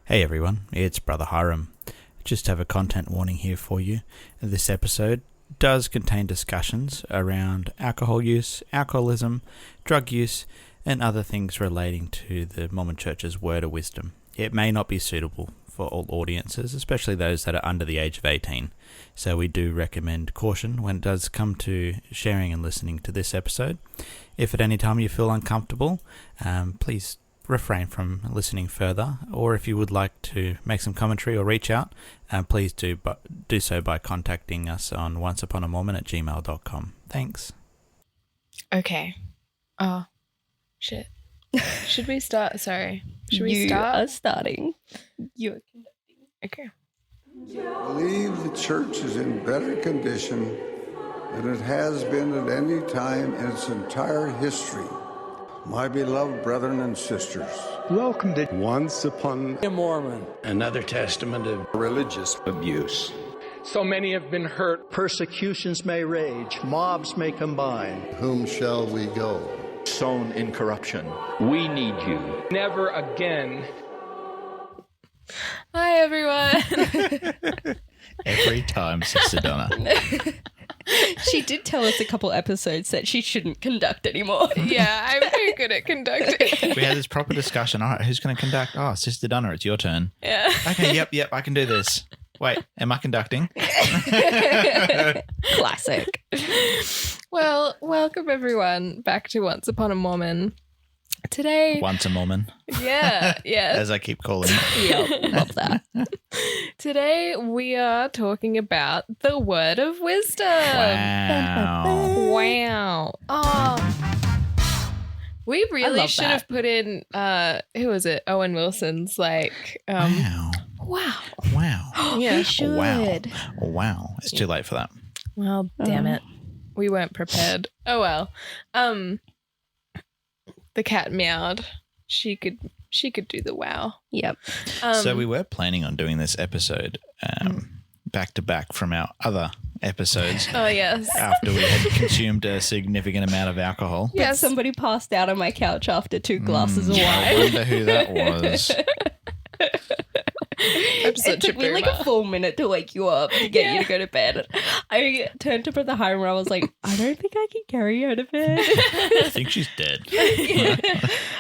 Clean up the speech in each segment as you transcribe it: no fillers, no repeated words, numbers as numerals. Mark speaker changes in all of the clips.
Speaker 1: Hey everyone, it's Brother Hiram. Just have a content warning here for you. This episode does contain discussions around alcohol use, alcoholism, drug use, and other things relating to the Mormon Church's word of wisdom. It may not be suitable for all audiences, especially those that are under the age of 18. So we do recommend caution when it does come to sharing and listening to this episode. If at any time you feel uncomfortable, please refrain from listening further, or if you would like to make some commentary or reach out, please do so by contacting us on onceuponaMormon@gmail.com. Thanks.
Speaker 2: Okay. Oh, shit. Should we start? Sorry. Should we start?
Speaker 3: You are starting. You're conducting.
Speaker 2: Okay.
Speaker 4: I believe the church is in better condition than it has been at any time in its entire history. My beloved brethren and sisters,
Speaker 5: welcome to Once Upon
Speaker 6: a Mormon,
Speaker 7: another testament of religious abuse.
Speaker 6: So many have been hurt.
Speaker 8: Persecutions may rage, mobs may combine.
Speaker 4: Whom shall we go?
Speaker 7: Sown in corruption. We need you.
Speaker 6: Never again.
Speaker 2: Hi, everyone.
Speaker 1: Every time, Sister Donna.
Speaker 3: She did tell us a couple episodes that she shouldn't conduct anymore.
Speaker 2: Yeah, I'm very good at conducting.
Speaker 1: We had this proper discussion. All right, who's going to conduct? Oh, Sister Donna, it's your turn.
Speaker 2: Yeah.
Speaker 1: Okay, yep, I can do this. Wait, am I conducting?
Speaker 3: Classic.
Speaker 2: Well, welcome everyone back to Once Upon a Mormon. Today,
Speaker 1: Once a Mormon.
Speaker 2: yeah,
Speaker 1: As I keep calling it.
Speaker 3: Yep, love that.
Speaker 2: Today we are talking about the word of wisdom.
Speaker 1: Wow.
Speaker 2: Wow. Oh. We really should have put in, who was it? Owen Wilson's
Speaker 1: Wow.
Speaker 2: Yeah.
Speaker 3: We should.
Speaker 1: Wow. It's too late for that.
Speaker 2: Well, damn it. We weren't prepared. Oh well. The cat meowed. She could do the wow.
Speaker 3: Yep.
Speaker 1: So we were planning on doing this episode back to back from our other episodes.
Speaker 2: Oh yes.
Speaker 1: After we had consumed a significant amount of alcohol.
Speaker 3: Yes. But somebody passed out on my couch after 2 glasses of wine.
Speaker 1: I wonder who that was.
Speaker 3: It took me like a full minute to wake you up to get you to go to bed. I turned to Brother Hiram and I was like, I don't think I can carry her to bed.
Speaker 1: I think she's dead.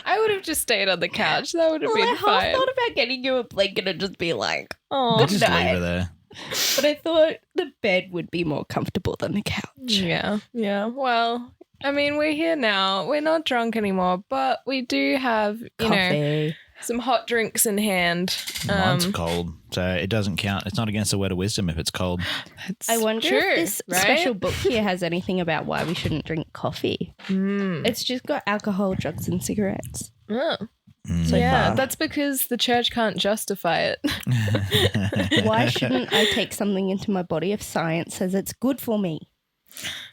Speaker 2: I would have just stayed on the couch. That would have been
Speaker 3: I
Speaker 2: fine.
Speaker 3: half thought about getting you a blanket and just be like,
Speaker 2: Oh,
Speaker 1: Just leave her there.
Speaker 3: But I thought the bed would be more comfortable than the couch.
Speaker 2: Yeah. Well, I mean, we're here now. We're not drunk anymore, but we do have,
Speaker 3: Coffee.
Speaker 2: Some hot drinks in hand.
Speaker 1: Mine's cold, so it doesn't count. It's not against the word of wisdom if it's cold.
Speaker 3: I wonder
Speaker 2: true,
Speaker 3: if this
Speaker 2: right?
Speaker 3: special book here has anything about why we shouldn't drink coffee. It's just got alcohol, drugs, and cigarettes.
Speaker 2: Oh.
Speaker 3: So
Speaker 2: Yeah,
Speaker 3: far.
Speaker 2: that's because the church can't justify it.
Speaker 3: Why shouldn't I take something into my body if science says it's good for me?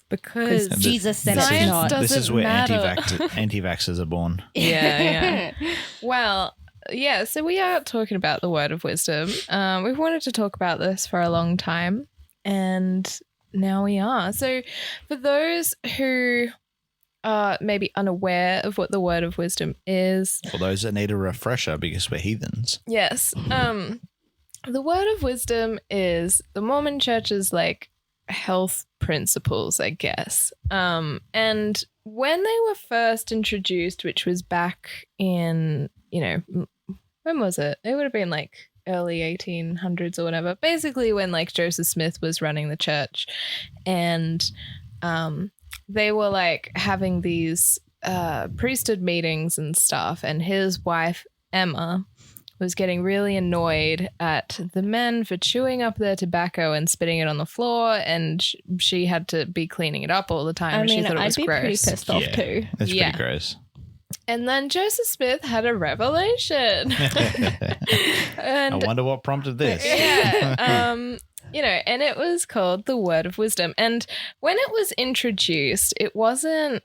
Speaker 2: Because
Speaker 3: Jesus said
Speaker 2: science
Speaker 3: it's not.
Speaker 2: doesn't
Speaker 1: This is where
Speaker 2: matter.
Speaker 1: anti-vaxxers are born.
Speaker 2: Yeah. Well, yeah, so we are talking about the word of wisdom. We've wanted to talk about this for a long time, and now we are. So for those who are maybe unaware of what the word of wisdom is.
Speaker 1: For those that need a refresher because we're heathens.
Speaker 2: Yes. The word of wisdom is the Mormon Church's health principles, I guess. And when they were first introduced, which was back in, when was it? It would have been early 1800s or whatever. Basically when Joseph Smith was running the church, and they were having these priesthood meetings and stuff, and his wife Emma was getting really annoyed at the men for chewing up their tobacco and spitting it on the floor, and she had to be cleaning it up all the time.
Speaker 3: I mean,
Speaker 2: she thought it was
Speaker 3: I'd be pretty
Speaker 2: gross.
Speaker 3: pissed off too.
Speaker 1: That's pretty gross.
Speaker 2: And then Joseph Smith had a revelation.
Speaker 1: I wonder what prompted this.
Speaker 2: Yeah. And it was called the Word of Wisdom. And when it was introduced, it wasn't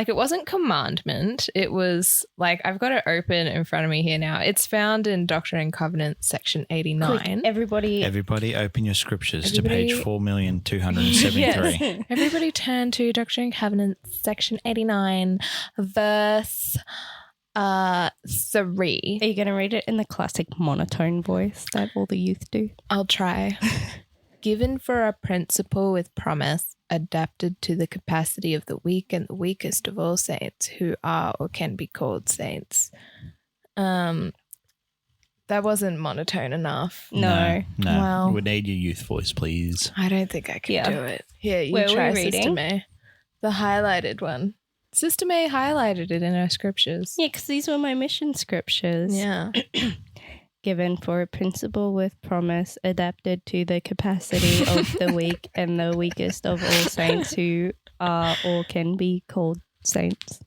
Speaker 2: it wasn't commandment. It was I've got it open in front of me here now. It's found in Doctrine and Covenants, section 89.
Speaker 3: Quick, everybody
Speaker 1: open your scriptures to page 4,273.
Speaker 2: Yes. Everybody turn to Doctrine and Covenants, section 89, verse 3.
Speaker 3: Are you going to read it in the classic monotone voice that all the youth do?
Speaker 2: I'll try. Given for a principle with promise, adapted to the capacity of the weak and the weakest of all saints who are or can be called saints. That wasn't monotone enough.
Speaker 3: No.
Speaker 2: Wow.
Speaker 1: We need your youth voice, please.
Speaker 2: I don't think I can do it. Here, you
Speaker 3: Where are we
Speaker 2: try,
Speaker 3: reading?
Speaker 2: Sister May. The highlighted one. Sister May highlighted it in her scriptures.
Speaker 3: Yeah, because these were my mission scriptures.
Speaker 2: Yeah.
Speaker 3: Given for a principle with promise, adapted to the capacity of the weak and the weakest of all saints who are or can be called saints.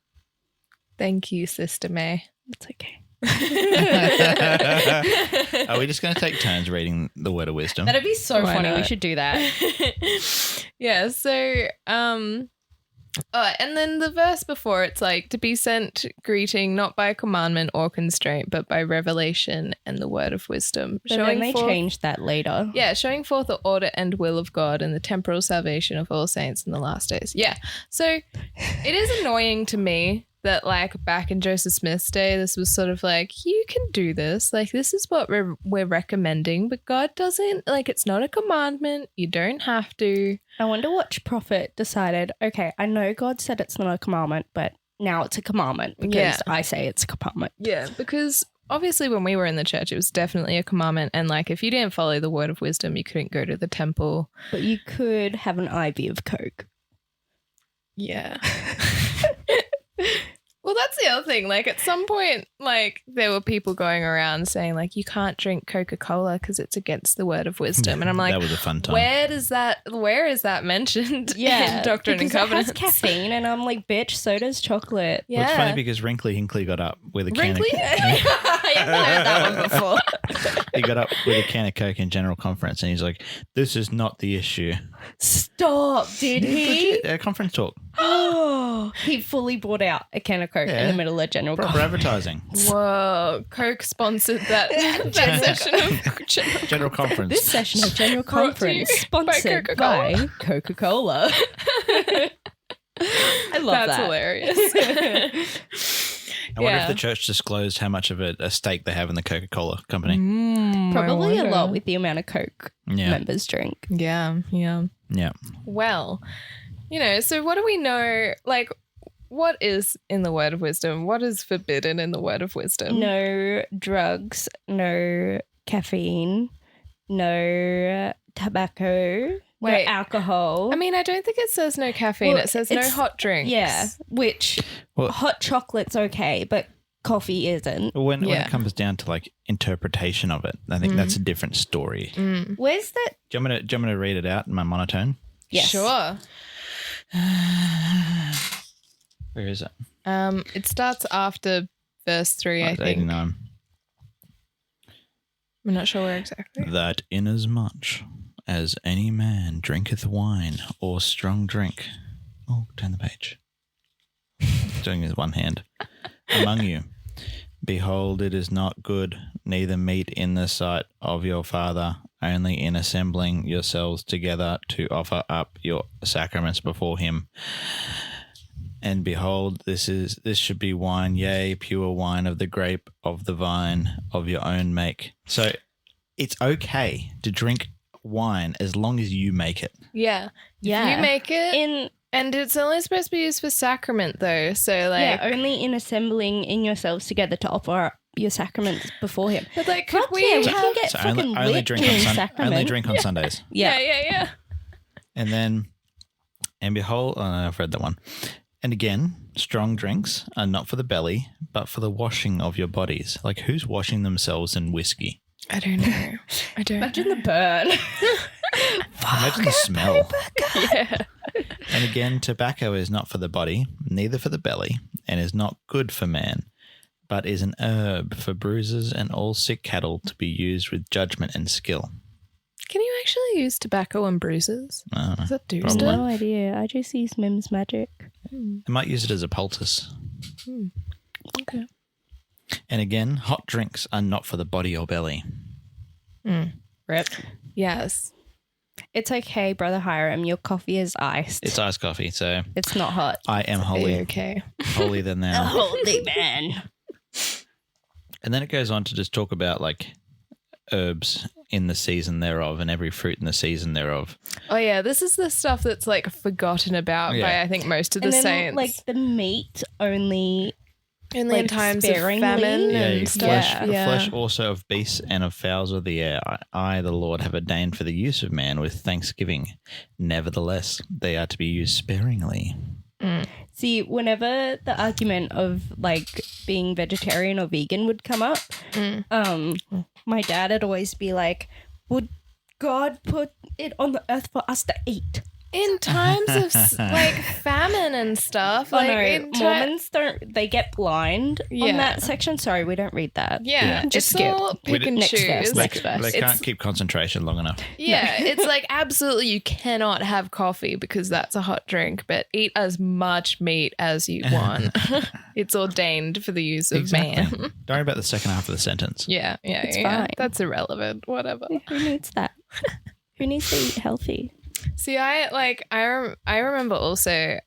Speaker 2: Thank you, Sister May.
Speaker 3: It's okay.
Speaker 1: Are we just going to take turns reading the word of wisdom?
Speaker 3: That'd be so
Speaker 2: Why
Speaker 3: funny. We
Speaker 2: not?
Speaker 3: should do that.
Speaker 2: Yeah, so and then the verse before, it's like, to be sent greeting not by commandment or constraint, but by revelation and the word of wisdom.
Speaker 3: But then they changed that later.
Speaker 2: Yeah, showing forth the order and will of God and the temporal salvation of all saints in the last days. Yeah. So it is annoying to me that, like, back in Joseph Smith's day, this was sort of like, you can do this. Like, this is what we're recommending, but God doesn't, like, it's not a commandment. You don't have to.
Speaker 3: I wonder which prophet decided, okay, I know God said it's not a commandment, but now it's a commandment because I say it's a commandment.
Speaker 2: Yeah, because obviously when we were in the church, it was definitely a commandment. And, like, if you didn't follow the word of wisdom, you couldn't go to the temple.
Speaker 3: But you could have an IV of Coke.
Speaker 2: Yeah. Well, that's the other thing. Like, at some point, like, there were people going around saying, like, you can't drink Coca-Cola because it's against the word of wisdom. And I'm like,
Speaker 1: that was a fun time.
Speaker 2: where is that mentioned in Doctrine and Covenants?
Speaker 3: It has caffeine, and I'm like, bitch, so does chocolate.
Speaker 2: Yeah.
Speaker 1: Well, it's funny because Wrinkly Hinkley got up with a can of
Speaker 2: Wrinkly?
Speaker 3: I haven't heard that one before.
Speaker 1: he got up with a can of Coke in general conference and he's like, this is not the issue.
Speaker 3: Stop, did he?
Speaker 1: Conference talk.
Speaker 3: Oh, he fully brought out a can of Coke in the middle of general
Speaker 1: Proper
Speaker 3: conference.
Speaker 1: advertising.
Speaker 2: Whoa, Coke sponsored that session of
Speaker 1: General conference.
Speaker 3: This session of general
Speaker 2: Brought to you
Speaker 3: conference
Speaker 2: by
Speaker 3: sponsored
Speaker 2: Coca-Cola.
Speaker 3: by Coca-Cola. I love
Speaker 2: That's
Speaker 3: that.
Speaker 2: hilarious.
Speaker 1: I wonder if the church disclosed how much of a stake they have in the Coca-Cola company.
Speaker 3: Probably a lot with the amount of Coke
Speaker 1: Yeah.
Speaker 3: members drink.
Speaker 2: Yeah.
Speaker 1: Yeah.
Speaker 2: Well, so what do we know? Like, what is in the word of wisdom? What is forbidden in the word of wisdom?
Speaker 3: No drugs, no caffeine, no tobacco, no
Speaker 2: Wait.
Speaker 3: alcohol.
Speaker 2: I mean, I don't think it says no caffeine.
Speaker 3: Well,
Speaker 2: It says no
Speaker 3: it's-
Speaker 2: hot drinks.
Speaker 3: yeah, which hot chocolate's okay, but coffee isn't.
Speaker 1: When
Speaker 2: Yeah.
Speaker 1: it comes down to like interpretation of it, I think that's a different story.
Speaker 3: Where's that?
Speaker 1: Do you want me to read it out in my monotone?
Speaker 3: Yes.
Speaker 2: Sure.
Speaker 1: Where is it?
Speaker 2: It starts after verse 3, I think.
Speaker 1: 89.
Speaker 2: I'm not sure where exactly.
Speaker 1: That inasmuch as any man drinketh wine or strong drink. Oh, turn the page. Doing it with one hand. Among you, behold, it is not good, neither meet in the sight of your Father, only in assembling yourselves together to offer up your sacraments before him. And behold, this should be wine, yea, pure wine of the grape of the vine of your own make. So it's okay to drink wine as long as you make it.
Speaker 2: Yeah.
Speaker 3: Yeah.
Speaker 2: If you make it. And it's only supposed to be used for sacrament, though. So, like.
Speaker 3: Yeah, only in assembling in yourselves together to offer your sacraments before him.
Speaker 2: But, like, could
Speaker 3: Fuck
Speaker 2: we
Speaker 3: yeah, we
Speaker 2: have.
Speaker 3: can get
Speaker 1: So
Speaker 3: fucking
Speaker 1: only
Speaker 3: lit
Speaker 1: drink
Speaker 3: during
Speaker 1: on
Speaker 3: sacrament.
Speaker 1: only drink on Sundays.
Speaker 2: Yeah.
Speaker 1: And then, and behold, oh no, I've read that one. And again, strong drinks are not for the belly, but for the washing of your bodies. Like, who's washing themselves in whiskey?
Speaker 2: I don't know.
Speaker 3: Imagine the burn.
Speaker 1: Imagine the smell.
Speaker 2: Yeah.
Speaker 1: And again, tobacco is not for the body, neither for the belly, and is not good for man, but is an herb for bruises and all sick cattle to be used with judgment and skill.
Speaker 2: Can you actually use tobacco on bruises? Does that do
Speaker 1: Probably.
Speaker 2: stuff?
Speaker 3: No idea. I just use Mim's magic.
Speaker 1: They might use it as a poultice.
Speaker 2: Okay.
Speaker 1: And again, hot drinks are not for the body or belly.
Speaker 3: Rip.
Speaker 2: Yes.
Speaker 3: It's okay, Brother Hiram. Your coffee is iced.
Speaker 1: It's iced coffee, so
Speaker 3: It's not hot.
Speaker 1: I am holy,
Speaker 2: Okay.
Speaker 1: holier than thou.
Speaker 3: Holy man.
Speaker 1: And then it goes on to just talk about like herbs in the season thereof and every fruit in the season thereof.
Speaker 2: Oh yeah, this is the stuff that's like forgotten about by I think most of the
Speaker 3: and then,
Speaker 2: saints.
Speaker 3: like the meat only
Speaker 2: in
Speaker 3: like,
Speaker 2: times of
Speaker 3: sparingly.
Speaker 2: famine
Speaker 1: Yeah,
Speaker 2: and stuff.
Speaker 1: flesh also of beasts and of fowls of the air. I, the Lord, have ordained for the use of man with thanksgiving. Nevertheless, they are to be used sparingly.
Speaker 3: See, whenever the argument of like being vegetarian or vegan would come up, my dad would always be like, would God put it on the earth for us to eat?
Speaker 2: In times of like famine and stuff.
Speaker 3: Oh
Speaker 2: like
Speaker 3: no, Mormons don't, they get blind on that section. Sorry, we don't read that.
Speaker 2: Yeah,
Speaker 3: just
Speaker 2: it's
Speaker 3: skip.
Speaker 2: all pick and
Speaker 3: Next
Speaker 2: choose.
Speaker 3: verse, next verse.
Speaker 1: They can't keep concentration long enough.
Speaker 2: Yeah, it's like absolutely you cannot have coffee because that's a hot drink, but eat as much meat as you want. It's ordained for the use of man.
Speaker 1: Don't worry about the second half of the sentence.
Speaker 2: Yeah.
Speaker 3: fine.
Speaker 2: That's irrelevant. Whatever.
Speaker 3: Who needs that? Who needs to eat healthy?
Speaker 2: See, I remember also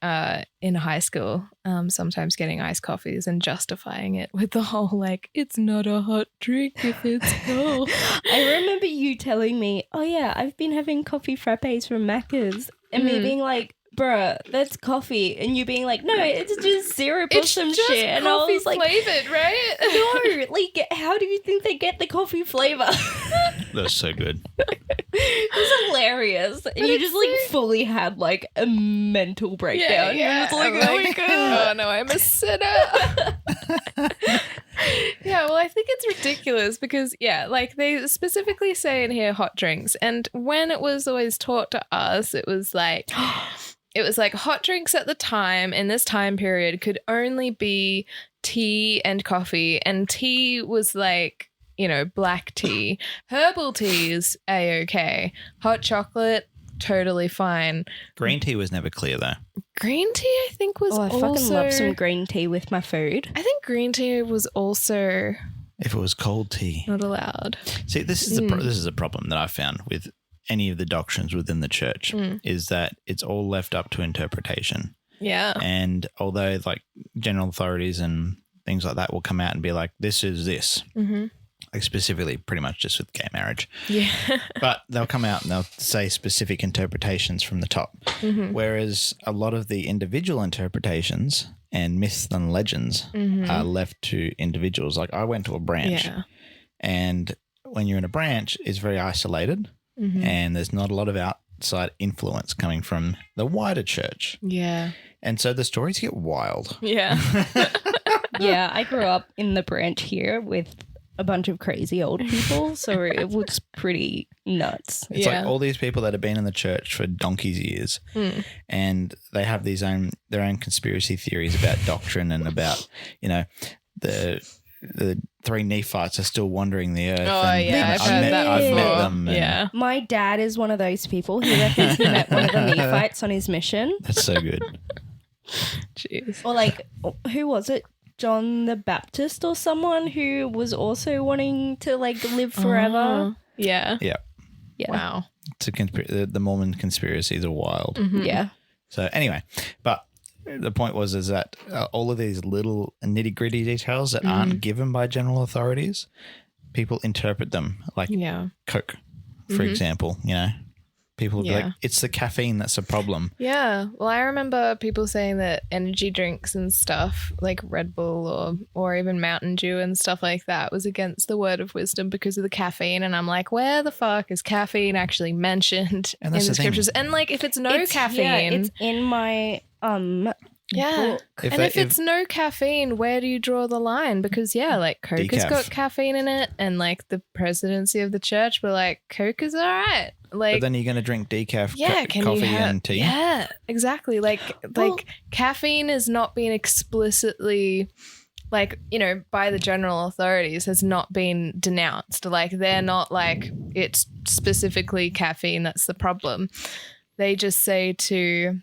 Speaker 2: in high school sometimes getting iced coffees and justifying it with the whole like it's not a hot drink if it's cold.
Speaker 3: I remember you telling me, oh yeah, I've been having coffee frappes from Macca's, and me being like, bruh, that's coffee, and you being like, no, it's just syrup or some
Speaker 2: just
Speaker 3: shit, and I was like,
Speaker 2: flavored, right?
Speaker 3: no, like how do you think they get the coffee flavor?
Speaker 1: That's so good.
Speaker 3: It was hilarious. And you just like fully had like a mental breakdown.
Speaker 2: Yeah.
Speaker 3: You're just like,
Speaker 2: I'm
Speaker 3: oh my god.
Speaker 2: oh no, I'm a sinner. Yeah, well, I think it's ridiculous because, like they specifically say in here hot drinks. And when it was always taught to us, it was like hot drinks at the time in this time period could only be tea and coffee. And tea was like, black tea. Herbal tea is A-okay. Hot chocolate, totally fine.
Speaker 1: Green tea was never clear though.
Speaker 2: Green tea, I think, was
Speaker 3: I fucking love some green tea with my food.
Speaker 2: I think green tea was also
Speaker 1: If it was cold tea.
Speaker 2: not allowed.
Speaker 1: See, this is this is a problem that I found with any of the doctrines within the church is that it's all left up to interpretation.
Speaker 2: Yeah.
Speaker 1: And although like general authorities and things like that will come out and be like, this is this. Mm-hmm. Like specifically pretty much just with gay marriage.
Speaker 2: Yeah.
Speaker 1: But they'll come out and they'll say specific interpretations from the top. Mm-hmm. Whereas a lot of the individual interpretations and myths and legends are left to individuals. Like I went to a branch and when you're in a branch, it's very isolated and there's not a lot of outside influence coming from the wider church.
Speaker 2: Yeah.
Speaker 1: And so the stories get wild.
Speaker 2: Yeah.
Speaker 3: Yeah, I grew up in the branch here with a bunch of crazy old people, so it looks pretty nuts.
Speaker 1: It's like all these people that have been in the church for donkey's years and they have their own conspiracy theories about doctrine and about, the three Nephites are still wandering the earth.
Speaker 2: Oh, yeah, I've heard that
Speaker 1: I've met
Speaker 2: before.
Speaker 1: them.
Speaker 2: Yeah.
Speaker 3: My dad is one of those people. He reckons he met one of the Nephites on his mission.
Speaker 1: That's so good.
Speaker 2: Jeez.
Speaker 3: Or like, who was it? John the Baptist or someone who was also wanting to like live forever.
Speaker 2: Yeah.
Speaker 1: Yeah.
Speaker 3: Yeah.
Speaker 2: Wow.
Speaker 1: It's the Mormon conspiracies are wild.
Speaker 3: Yeah.
Speaker 1: So anyway, but the point is that all of these little nitty gritty details that aren't given by general authorities, people interpret them like Coke, for example, People will be like, it's the caffeine that's a problem.
Speaker 2: Yeah. Well, I remember people saying that energy drinks and stuff like Red Bull or even Mountain Dew and stuff like that was against the word of wisdom because of the caffeine. And I'm like, where the fuck is caffeine actually mentioned in the scriptures? And like, if it's caffeine.
Speaker 3: Yeah, it's in my book.
Speaker 2: If it's no caffeine, where do you draw the line? Because like Coke has got caffeine in it, and like the presidency of the church were like, Coke is all right. Like,
Speaker 1: but then you're going to drink decaf coffee and tea.
Speaker 2: Yeah, exactly. Like caffeine is not being explicitly, like, by the general authorities has not been denounced. Like they're not like it's specifically caffeine that's the problem. They just say to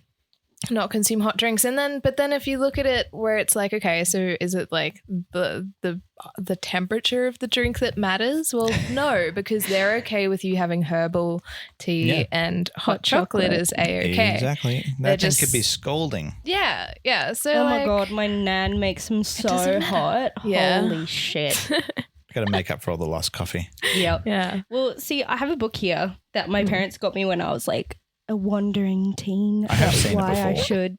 Speaker 2: not consume hot drinks. But then if you look at it where it's like, okay, so is it like the temperature of the drink that matters? Well, no, because they're okay with you having herbal tea and hot chocolate is A-okay.
Speaker 1: Exactly. That thing could be scalding.
Speaker 2: Yeah. So
Speaker 3: oh my God, my nan makes them so hot.
Speaker 2: Yeah.
Speaker 3: Holy shit.
Speaker 1: Got to make up for all the lost coffee.
Speaker 3: Yep.
Speaker 2: Yeah.
Speaker 3: Well, see, I have a book here that my parents got me when I was like a wandering teen.
Speaker 1: I have seen it
Speaker 3: why I
Speaker 1: before.
Speaker 3: should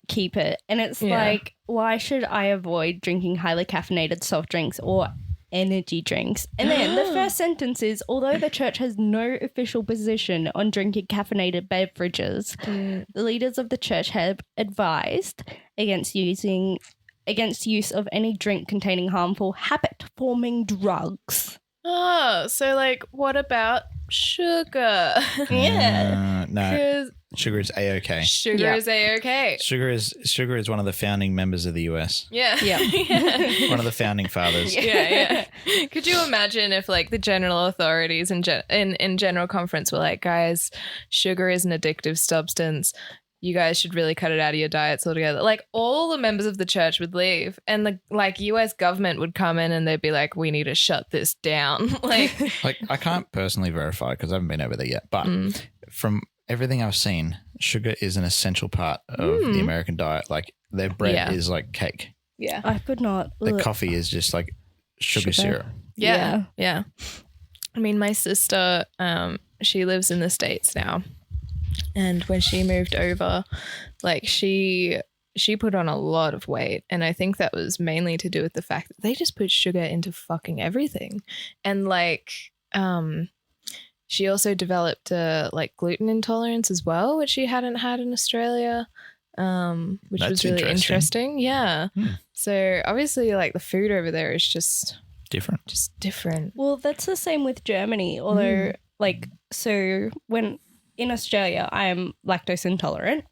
Speaker 3: keep it. And it's like, why should I avoid drinking highly caffeinated soft drinks or energy drinks? And then the first sentence is, although the church has no official position on drinking caffeinated beverages, the leaders of the church have advised against use of any drink containing harmful habit-forming drugs.
Speaker 2: Oh, so like what about sugar?
Speaker 3: Yeah.
Speaker 1: No, sugar is A-okay.
Speaker 2: Sugar is A-okay.
Speaker 1: Sugar is one of the founding members of the US.
Speaker 2: Yeah.
Speaker 1: One of the founding fathers.
Speaker 2: Yeah. Could you imagine if like the general authorities in general conference were like, guys, sugar is an addictive substance. You guys should really cut it out of your diets altogether. Like all the members of the church would leave and the like US government would come in and they'd be like, we need to shut this down. Like
Speaker 1: I can't personally verify because I haven't been over there yet, but from everything I've seen, sugar is an essential part of the American diet. Like their bread is like cake.
Speaker 2: Yeah.
Speaker 3: I could not.
Speaker 1: The coffee is just like sugar syrup.
Speaker 2: Yeah. I mean, my sister, she lives in the States now. And when she moved over, like she put on a lot of weight. And I think that was mainly to do with the fact that they just put sugar into fucking everything. And like, she also developed like gluten intolerance as well, which she hadn't had in Australia, which was really interesting. Yeah. So obviously like the food over there is just different.
Speaker 3: Well, that's the same with Germany. Although like, so when in Australia, I am lactose intolerant.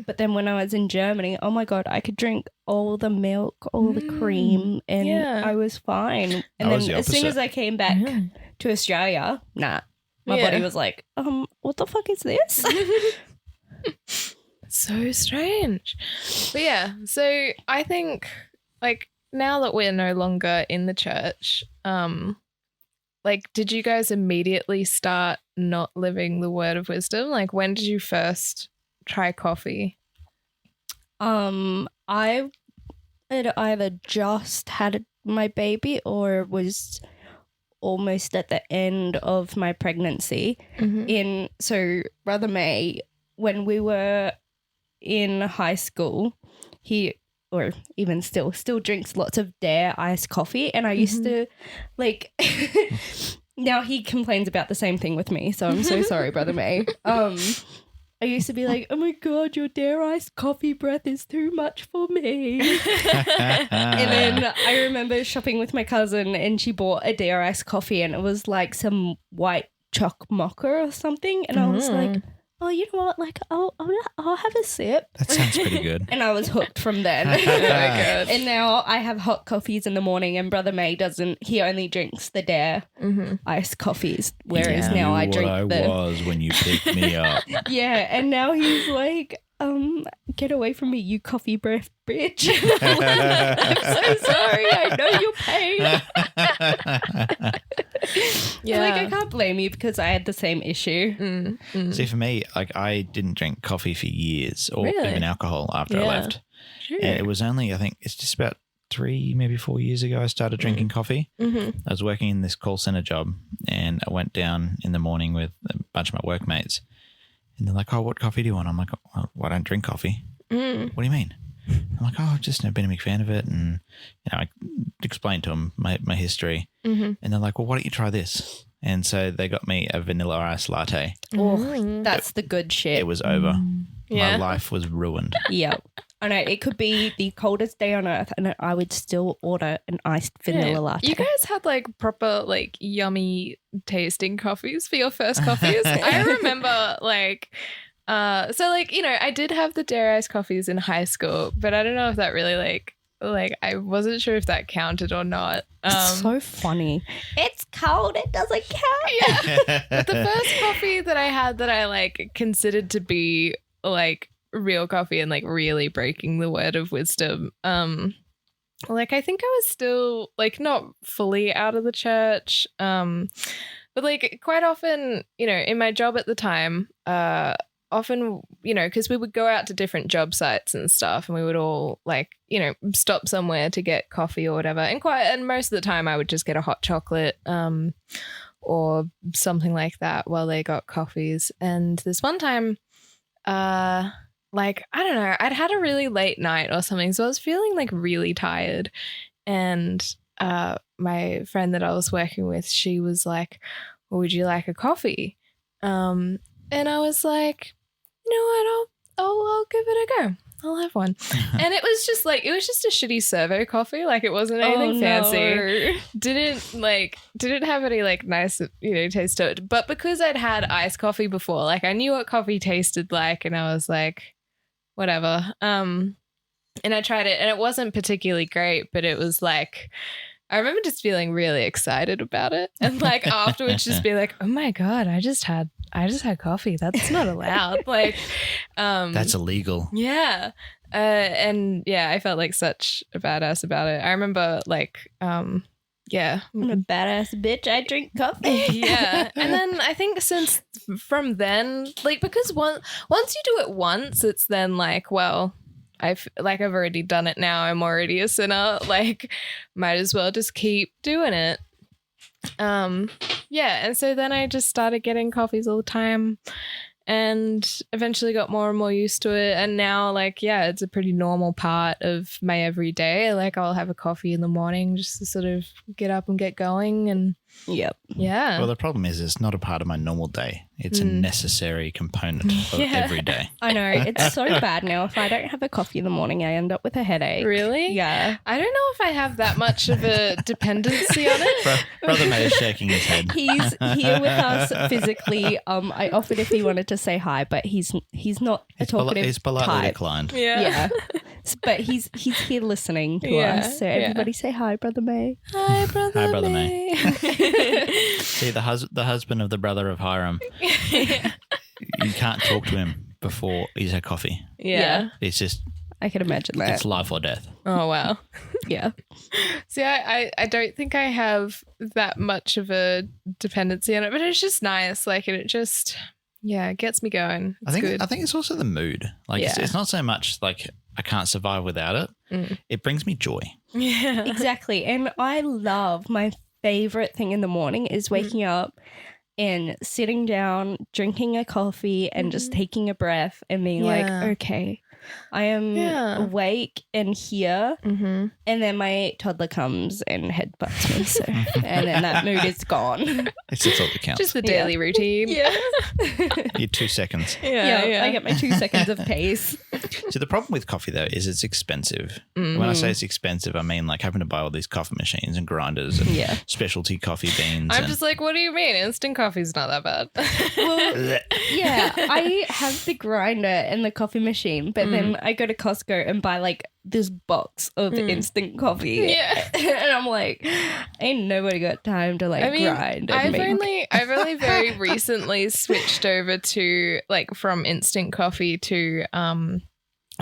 Speaker 3: But then when I was in Germany, oh my God, I could drink all the milk, all the cream, and I was fine. And then as soon as I came back to Australia, my body was like, what the fuck is this?
Speaker 2: So strange. But yeah, so I think like now that we're no longer in the church, like, did you guys immediately start not living the word of wisdom? Like, when did you first try coffee?
Speaker 3: I had either just had my baby or was almost at the end of my pregnancy. So Brother May, when we were in high school, or even still drinks lots of Dare iced coffee. And I used to like, now he complains about the same thing with me. So I'm so sorry, Brother May. I used to be like, oh my God, your Dare iced coffee breath is too much for me. And then I remember shopping with my cousin and she bought a Dare iced coffee and it was like some white choc mocha or something. And I was like, oh, you know what? Like, I'll have a sip.
Speaker 1: That sounds pretty good.
Speaker 3: And I was hooked from then. And now I have hot coffees in the morning and Brother May doesn't. He only drinks the Dare iced coffees, whereas now I drink
Speaker 1: I was when you picked me up.
Speaker 3: Yeah, and now he's like, get away from me, you coffee breath bitch. I'm so sorry. I know your pain.
Speaker 2: Yeah.
Speaker 3: Like, I can't blame you because I had the same issue.
Speaker 1: See, for me, like I didn't drink coffee for years or even alcohol after I left. And it was only, I think it's just about 3, maybe 4 years ago I started drinking coffee. I was working in this call center job and I went down in the morning with a bunch of my workmates and they're like, oh, what coffee do you want? I'm like, well, I don't drink coffee. What do you mean? I'm like, oh, I've just never been a big fan of it. And, you know, I explained to them my history. And they're like, well, why don't you try this? And so they got me a vanilla ice latte.
Speaker 3: Oh, that's the good shit.
Speaker 1: It was over. My life was ruined.
Speaker 3: Yeah. I know. It could be the coldest day on earth and I would still order an iced vanilla latte.
Speaker 2: You guys had like proper like yummy tasting coffees for your first coffees. I remember like... so like, you know, I did have the Dare iced coffees in high school, but I don't know if that really like I wasn't sure if that counted or not.
Speaker 3: It's so funny. It's cold. It doesn't count.
Speaker 2: Yeah. But the first coffee that I had that I like considered to be like real coffee and like really breaking the word of wisdom, like I think I was still like not fully out of the church, but like quite often, you know, in my job at the time, often, you know, because we would go out to different job sites and stuff, and we would all like, you know, stop somewhere to get coffee or whatever, and most of the time I would just get a hot chocolate, or something like that while they got coffees. And this one time, like, I don't know, I'd had a really late night or something, so I was feeling like really tired. And my friend that I was working with, she was like, well, would you like a coffee? And I was like, you know what, I'll give it a go. I'll have one. And it was just a shitty servo coffee. Like it wasn't anything fancy. Didn't have any like nice, you know, taste to it. But because I'd had iced coffee before, like I knew what coffee tasted like, and I was like, whatever. And I tried it and it wasn't particularly great, but it was like, I remember just feeling really excited about it. And like afterwards just be like, oh my God, I just had coffee. That's not allowed. Like,
Speaker 1: that's illegal.
Speaker 2: Yeah. And yeah, I felt like such a badass about it. I remember like, yeah.
Speaker 3: I'm a badass bitch. I drink coffee.
Speaker 2: Yeah. And then I think since from then, like, because once you do it once, it's then like, well, I've already done it now. I'm already a sinner. Like, might as well just keep doing it. Yeah. And so then I just started getting coffees all the time and eventually got more and more used to it. And now, like, yeah, it's a pretty normal part of my everyday. Like, I'll have a coffee in the morning just to sort of get up and get going. And
Speaker 3: yep.
Speaker 2: Yeah.
Speaker 1: Well, the problem is it's not a part of my normal day. It's a necessary component of every day.
Speaker 3: I know. It's so bad now. If I don't have a coffee in the morning, I end up with a headache.
Speaker 2: Really?
Speaker 3: Yeah.
Speaker 2: I don't know if I have that much of a dependency on it.
Speaker 1: Brother May is shaking his head.
Speaker 3: He's here with us physically. I offered if he wanted to say hi, but he's not a talkative
Speaker 1: He's politely
Speaker 3: type.
Speaker 1: declined.
Speaker 2: Yeah.
Speaker 3: But he's here listening to us. So everybody say hi, Brother May.
Speaker 2: Hi, Brother
Speaker 1: Hi, Brother
Speaker 2: May.
Speaker 1: See, the husband of the brother of Hiram, you can't talk to him before he's had coffee.
Speaker 2: Yeah.
Speaker 1: It's just,
Speaker 3: I can imagine that.
Speaker 1: it's life or death.
Speaker 2: Oh, wow.
Speaker 3: Yeah.
Speaker 2: See, I don't think I have that much of a dependency on it, but it's just nice. Like, and it just, yeah, it gets me going. It's good.
Speaker 1: I think it's also the mood. Like, it's not so much like I can't survive without it. It brings me joy.
Speaker 2: Yeah.
Speaker 3: Exactly. And I love, my favorite thing in the morning is waking up and sitting down, drinking a coffee and just taking a breath and being like, okay, I am awake and here. And then my toddler comes and headbutts me. So, and then that mood is gone.
Speaker 1: It's all that counts.
Speaker 2: Just the daily routine.
Speaker 3: Yeah.
Speaker 1: Your 2 seconds.
Speaker 3: Yeah. I get my 2 seconds of pace.
Speaker 1: So the problem with coffee though is it's expensive. When I say it's expensive, I mean like having to buy all these coffee machines and grinders and specialty coffee beans.
Speaker 2: I'm just like, what do you mean? Instant coffee's not that bad.
Speaker 3: Well, yeah, I have the grinder and the coffee machine, but then I go to Costco and buy like this box of instant coffee.
Speaker 2: Yeah.
Speaker 3: And I'm like, ain't nobody got time to like grind. And
Speaker 2: I've only very recently switched over to like from instant coffee to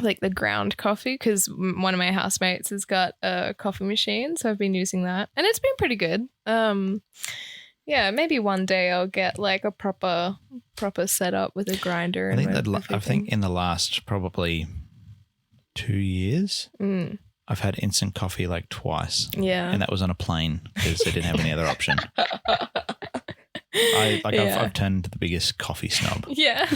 Speaker 2: like the ground coffee because one of my housemates has got a coffee machine, so I've been using that and it's been pretty good. Yeah, maybe one day I'll get like a proper setup with a grinder.
Speaker 1: I think in the last probably 2 years, I've had instant coffee like twice.
Speaker 2: Yeah,
Speaker 1: and that was on a plane because they didn't have any other option. I've turned into the biggest coffee snob.
Speaker 2: Yeah.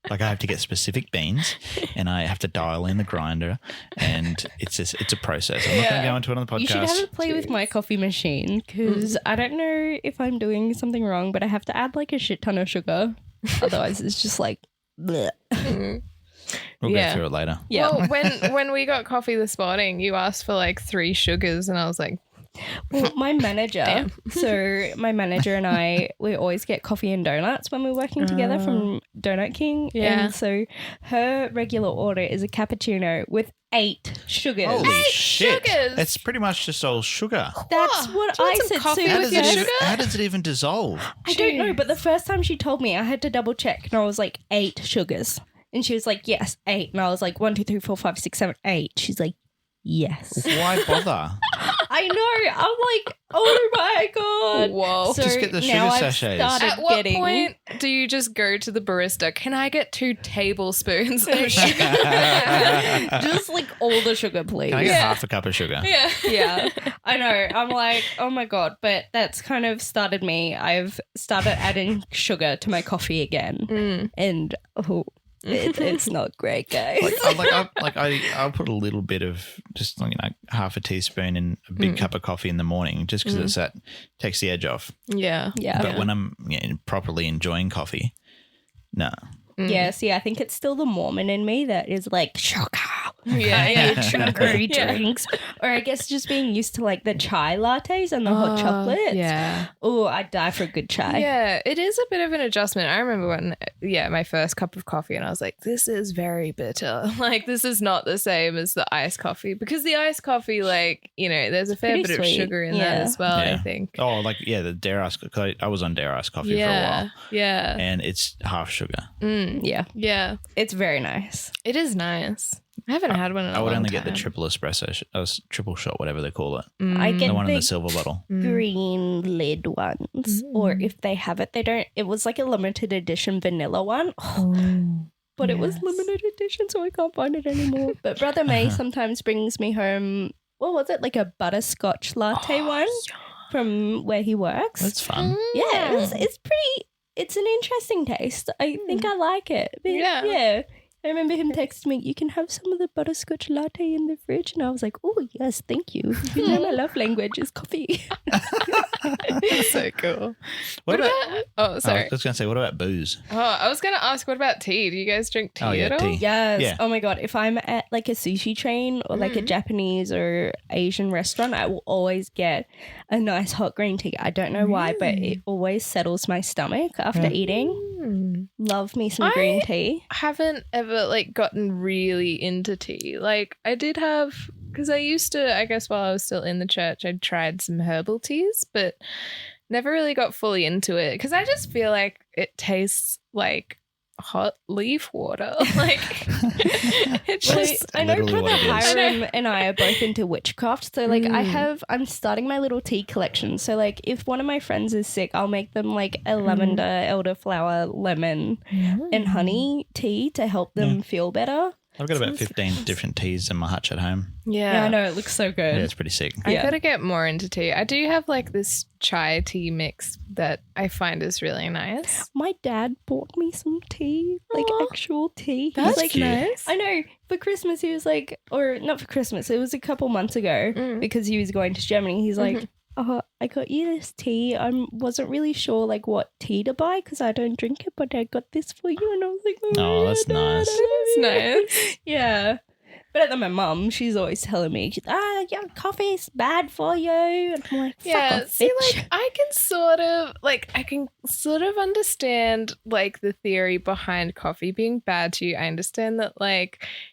Speaker 1: Like I have to get specific beans and I have to dial in the grinder and it's a process. I'm not going to go into it on the podcast.
Speaker 3: You should have a play with my coffee machine because I don't know if I'm doing something wrong, but I have to add like a shit ton of sugar. Otherwise it's just like bleh.
Speaker 1: We'll go through it later.
Speaker 3: Yeah.
Speaker 2: Well, when we got coffee this morning, you asked for like 3 sugars and I was like,
Speaker 3: well, my manager, and I, we always get coffee and donuts when we're working together from Donut King.
Speaker 2: Yeah.
Speaker 3: And so her regular order is a cappuccino with 8 sugars.
Speaker 1: Holy
Speaker 2: 8
Speaker 1: shit.
Speaker 2: sugars?
Speaker 1: It's pretty much just all sugar.
Speaker 3: That's what
Speaker 2: Do you
Speaker 3: I
Speaker 2: want some
Speaker 3: said.
Speaker 2: coffee
Speaker 3: So
Speaker 2: with your sugar?
Speaker 1: How does it even dissolve?
Speaker 3: I don't know, but the first time she told me, I had to double check and I was like 8 sugars. And she was like, yes, 8. And I was like, 1, 2, 3, 4, 5, 6, 7, 8. She's like, yes.
Speaker 1: Why bother?
Speaker 3: I know. I'm like, oh my God.
Speaker 2: Whoa.
Speaker 3: So
Speaker 1: Just get the sugar
Speaker 3: now I've
Speaker 1: sachets.
Speaker 3: started
Speaker 2: At what
Speaker 3: getting-
Speaker 2: point do you just go to the barista? Can I get 2 tablespoons of sugar?
Speaker 3: Just like all the sugar, please.
Speaker 1: Can I get half a cup of sugar?
Speaker 2: Yeah.
Speaker 3: Yeah, I know. I'm like, oh my God. But that's kind of started me. I've started adding sugar to my coffee again. And it's not great, guys.
Speaker 1: I'll put a little bit of just half a teaspoon in a big cup of coffee in the morning, just because that takes the edge off.
Speaker 2: Yeah.
Speaker 3: Yeah.
Speaker 1: But when I'm properly enjoying coffee, no.
Speaker 3: Yeah, see, I think it's still the Mormon in me that is like, sugar.
Speaker 2: Yeah.
Speaker 3: Sugary drinks. Or I guess just being used to like the chai lattes and the hot chocolates.
Speaker 2: Yeah.
Speaker 3: Oh, I'd die for a good chai.
Speaker 2: Yeah, it is a bit of an adjustment. I remember when, my first cup of coffee and I was like, this is very bitter. Like, this is not the same as the iced coffee because the iced coffee, there's a fair
Speaker 3: pretty
Speaker 2: bit of
Speaker 3: sweet.
Speaker 2: sugar in that as well, I think.
Speaker 1: Oh, the Dare Ice. I was on Dare Ice coffee for a while.
Speaker 2: Yeah.
Speaker 1: And it's half sugar.
Speaker 3: Yeah.
Speaker 2: Yeah.
Speaker 3: It's very nice.
Speaker 2: It is nice. I haven't had one in a
Speaker 1: I would
Speaker 2: long
Speaker 1: only get the
Speaker 2: time.
Speaker 1: triple espresso, triple shot, whatever they call it.
Speaker 3: I get
Speaker 1: The one in
Speaker 3: the
Speaker 1: the silver bottle.
Speaker 3: green lid ones. Or if they have it, it was like a limited edition vanilla one. But it was limited edition, so I can't find it anymore. But Brother May sometimes brings me home, what was it? Like a butterscotch latte one from where he works.
Speaker 1: That's fun.
Speaker 3: Yeah, it's an interesting taste. I think I like it. But
Speaker 2: Yeah.
Speaker 3: I remember him texting me, you can have some of the butterscotch latte in the fridge. And I was like, oh, yes, thank you. You know my love language is coffee.
Speaker 2: So cool.
Speaker 1: What about?
Speaker 2: Oh, sorry.
Speaker 1: I was going to say, what about booze?
Speaker 2: Oh, I was going to ask, what about tea? Do you guys drink tea
Speaker 1: Oh, yeah,
Speaker 2: at all?
Speaker 1: tea.
Speaker 3: Yes.
Speaker 1: Yeah.
Speaker 3: Oh, my God. If I'm at like a sushi train or like a Japanese or Asian restaurant, I will always get a nice hot green tea. I don't know why, but it always settles my stomach after eating. Love me some green tea.
Speaker 2: Haven't ever gotten really into tea. I did have, because I used to, I guess while I was still in the church, I'd tried some herbal teas, but never really got fully into it because I just feel like it tastes like hot leaf water. It's just
Speaker 3: I know
Speaker 1: literally
Speaker 3: Brother
Speaker 1: what it is.
Speaker 3: Hiram and I are both into witchcraft. So I'm starting my little tea collection. So if one of my friends is sick, I'll make them a lavender, elderflower, lemon and honey tea to help them feel better.
Speaker 1: I've got about 15 different teas in my hutch at home.
Speaker 2: yeah.
Speaker 3: I know, it looks so good.
Speaker 1: Yeah, it's pretty sick.
Speaker 2: I gotta get more into tea. I do have this chai tea mix that I find is really nice.
Speaker 3: My dad bought me some tea, actual tea. He
Speaker 2: That's
Speaker 3: was
Speaker 1: cute.
Speaker 2: nice.
Speaker 3: I know. For Christmas, he was or not for Christmas, it was a couple months ago because he was going to Germany. He's like, I got you this tea. I wasn't really sure what tea to buy because I don't drink it, but I got this for you. And I was like,
Speaker 1: Oh,
Speaker 3: yeah,
Speaker 1: that's
Speaker 3: Dad,
Speaker 1: nice.
Speaker 3: I love you."
Speaker 2: Nice.
Speaker 3: Yeah. But then my mum, she's always telling me, coffee's bad for you. And I'm like, fuck off,
Speaker 2: see,
Speaker 3: bitch.
Speaker 2: I can sort of understand the theory behind coffee being bad to you. I understand that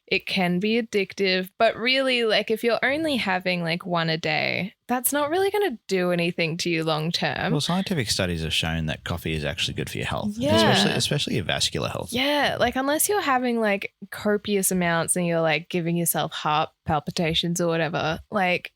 Speaker 2: it can be addictive, but really if you're only having one a day, that's not really going to do anything to you long term.
Speaker 1: Well, scientific studies have shown that coffee is actually good for your health,
Speaker 2: Yeah.
Speaker 1: especially your vascular health.
Speaker 2: Yeah, unless you're having copious amounts and you're giving yourself heart palpitations or whatever,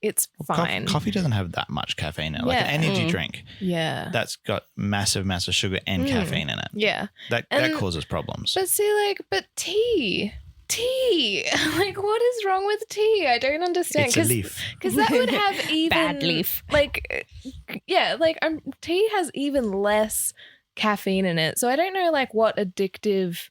Speaker 2: it's fine.
Speaker 1: Coffee doesn't have that much caffeine in it. Like an energy drink,
Speaker 2: Yeah.
Speaker 1: that's got massive sugar and caffeine in it.
Speaker 2: Yeah.
Speaker 1: That causes problems.
Speaker 2: But see, but tea. What is wrong with tea? I don't understand.
Speaker 1: It's a leaf.
Speaker 2: Because that would have even
Speaker 3: Bad leaf.
Speaker 2: tea has even less caffeine in it. So I don't know what addictive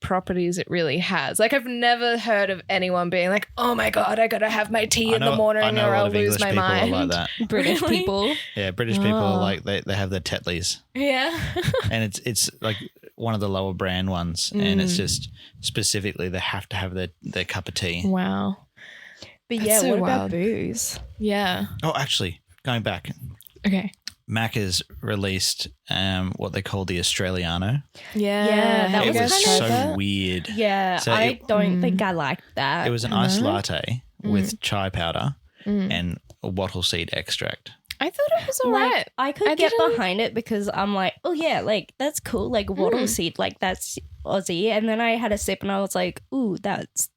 Speaker 2: properties it really has. I've never heard of anyone being oh my God, I gotta have my tea in the morning
Speaker 1: I know
Speaker 2: or
Speaker 1: a lot
Speaker 2: I'll
Speaker 1: of
Speaker 2: lose
Speaker 1: English
Speaker 2: my
Speaker 1: people
Speaker 2: mind.
Speaker 1: are like that.
Speaker 3: British
Speaker 2: Really?
Speaker 3: people.
Speaker 1: Yeah, British people are they have their Tetleys,
Speaker 2: Yeah.
Speaker 1: and it's one of the lower brand ones, and it's just specifically they have to have their cup of tea.
Speaker 2: Wow.
Speaker 3: But
Speaker 2: That's
Speaker 3: yeah,
Speaker 2: so
Speaker 3: what
Speaker 2: wild.
Speaker 3: about booze?
Speaker 2: Yeah.
Speaker 1: Oh, actually, going back,
Speaker 2: Okay.
Speaker 1: Mac has released what they call the Australiano.
Speaker 2: Yeah.
Speaker 3: that
Speaker 1: It
Speaker 3: was
Speaker 1: was
Speaker 3: kind
Speaker 1: so
Speaker 3: of
Speaker 1: weird.
Speaker 3: Yeah,
Speaker 1: So
Speaker 3: I don't think I liked that.
Speaker 1: It was an iced latte with chai powder and wattle seed extract.
Speaker 2: I thought it was all right.
Speaker 3: I could
Speaker 2: I
Speaker 3: get
Speaker 2: didn't-
Speaker 3: behind it because I'm oh yeah, that's cool. Wattle seed, that's Aussie, and then I had a sip and I was like, ooh, that's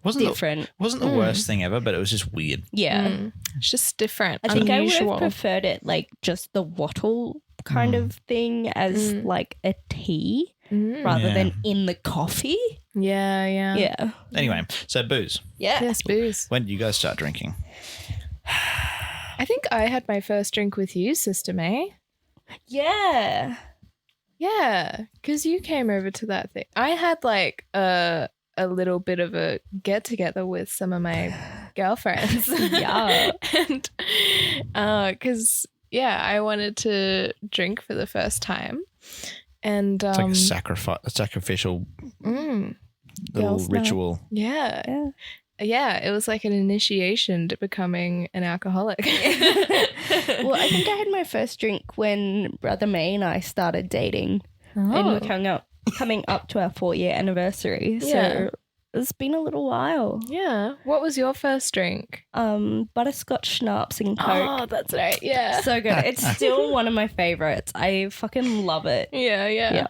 Speaker 3: different.
Speaker 1: Wasn't the worst thing ever, but it was just weird.
Speaker 3: Yeah.
Speaker 2: It's just different.
Speaker 3: I think
Speaker 2: unusual.
Speaker 3: I would have preferred it like just the wattle kind of thing as like a tea rather than in the coffee.
Speaker 2: Yeah.
Speaker 1: Anyway, so booze.
Speaker 3: Yeah.
Speaker 2: Yes, booze.
Speaker 1: When did you guys start drinking?
Speaker 2: I think I had my first drink with you, Sister May.
Speaker 3: Yeah.
Speaker 2: Yeah, because you came over to that thing. I had like a little bit of a get together with some of my girlfriends.
Speaker 3: Yeah.
Speaker 2: And because I wanted to drink for the first time. And
Speaker 1: It's like a sacrificial little
Speaker 3: Girls' night.
Speaker 1: ritual.
Speaker 2: Yeah, it was like an initiation to becoming an alcoholic.
Speaker 3: Well, I think I had my first drink when Brother May and I started dating, and we're coming up to our 4-year anniversary. So it's been a little while.
Speaker 2: Yeah. What was your first drink?
Speaker 3: Butterscotch schnapps and Coke.
Speaker 2: Oh, that's right. Yeah.
Speaker 3: So good. It's still one of my favorites. I fucking love it.
Speaker 2: Yeah.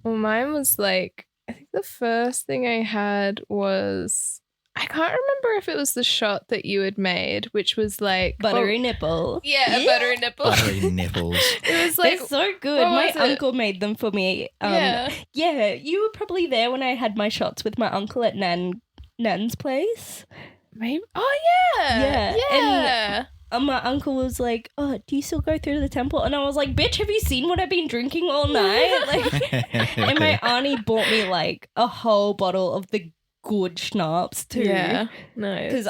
Speaker 2: Well, mine was like, I think the first thing I had was, I can't remember if it was the shot that you had made, which was like
Speaker 3: Buttery nipple.
Speaker 2: Yeah, buttery nipple.
Speaker 1: Buttery nipples.
Speaker 2: It was like,
Speaker 3: They're so good.
Speaker 2: what
Speaker 3: My
Speaker 2: was it?
Speaker 3: uncle made them for me. Yeah, you were probably there when I had my shots with my uncle at Nan's place.
Speaker 2: maybe. Oh yeah.
Speaker 3: Yeah. And my uncle was like, "Oh, do you still go through the temple?" And I was like, "Bitch, have you seen what I've been drinking all night?" Like, and my auntie bought me like a whole bottle of the good schnapps too.
Speaker 2: Yeah. Nice.
Speaker 3: Because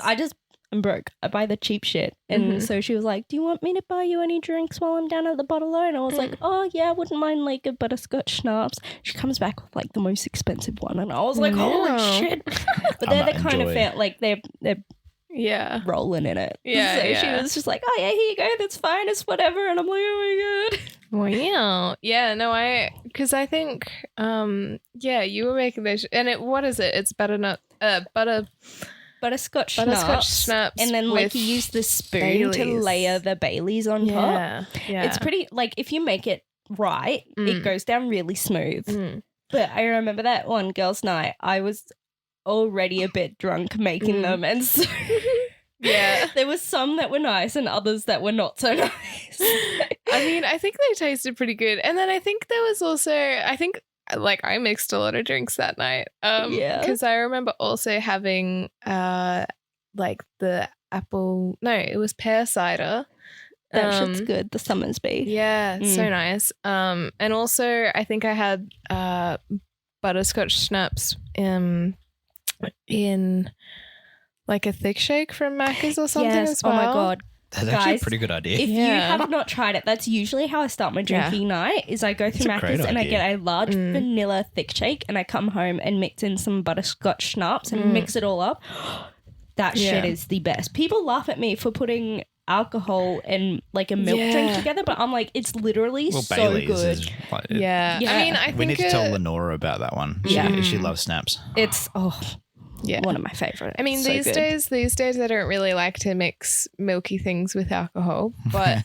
Speaker 3: I'm broke. I buy the cheap shit. And so she was like, "Do you want me to buy you any drinks while I'm down at the bottle?" And I was like, "Oh yeah, I wouldn't mind like a butterscotch schnapps." She comes back with like the most expensive one, and I was like, "Holy shit!" But they're the kind of like they're rolling in it.
Speaker 2: Yeah,
Speaker 3: So she was just like, "Oh yeah, here you go. That's fine. It's whatever." And I'm like, "Oh my god."
Speaker 2: Wow. Yeah, no, because I think, you were making those, and what is it? It's
Speaker 3: Butterscotch
Speaker 2: schnapps,
Speaker 3: and then like you use the spoon to layer the Baileys on top.
Speaker 2: Yeah.
Speaker 3: It's pretty, like if you make it right, it goes down really smooth. But I remember that one girls' night, I was already a bit drunk making them, and so there was some that were nice and others that were not so nice.
Speaker 2: I mean, I think they tasted pretty good, and then I think there was also, like I mixed a lot of drinks that night. Because I remember also having like the apple. No, it was pear cider.
Speaker 3: That shit's good. The Summersby.
Speaker 2: Yeah, so nice. And also I think I had butterscotch schnapps in like a thick shake from Macca's or something as well.
Speaker 3: Oh my god.
Speaker 1: That's actually a pretty good idea.
Speaker 3: If you have not tried it, that's usually how I start my drinking night, is I go through Macca's and I get a large vanilla thick shake and I come home and mix in some butterscotch schnapps and mix it all up. That shit is the best. People laugh at me for putting alcohol and like a milk drink together, but I'm like, it's literally so
Speaker 1: Baileys
Speaker 3: good.
Speaker 1: Is like,
Speaker 2: I mean, I think
Speaker 1: we need to tell Lenora about that one. She loves snaps.
Speaker 3: It's one of my favorite.
Speaker 2: I mean, these days I don't really like to mix milky things with alcohol, but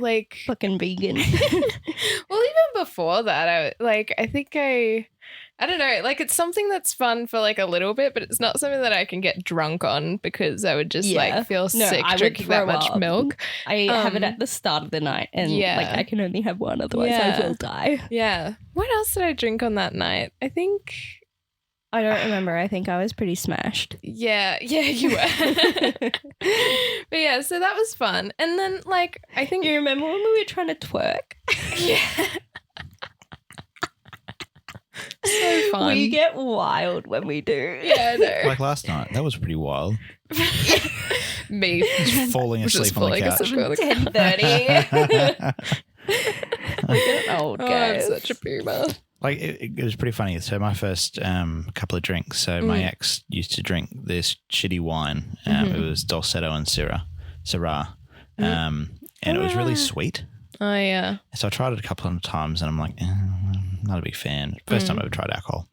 Speaker 2: like
Speaker 3: fucking vegan.
Speaker 2: Well, even before that, I don't know, like it's something that's fun for like a little bit, but it's not something that I can get drunk on because I would just like feel sick drinking that much milk.
Speaker 3: I have it at the start of the night and like I can only have one, otherwise I will die.
Speaker 2: Yeah. What else did I drink on that night?
Speaker 3: I don't remember. I think I was pretty smashed.
Speaker 2: Yeah, you were. But yeah, so that was fun. And then like, I think...
Speaker 3: You remember when we were trying to twerk?
Speaker 2: Yeah. So fun.
Speaker 3: We get wild when we do.
Speaker 2: Yeah, I know.
Speaker 1: Like last night. That was pretty wild.
Speaker 2: Me.
Speaker 1: Just falling asleep on the couch.
Speaker 3: 10:30. Old guys.
Speaker 2: I'm such a boomer.
Speaker 1: Like it was pretty funny. So my first couple of drinks. So my ex used to drink this shitty wine. It was Dolcetto and Syrah, and it was really sweet.
Speaker 2: Oh yeah.
Speaker 1: So I tried it a couple of times, and I'm like, not a big fan. First time I ever tried alcohol.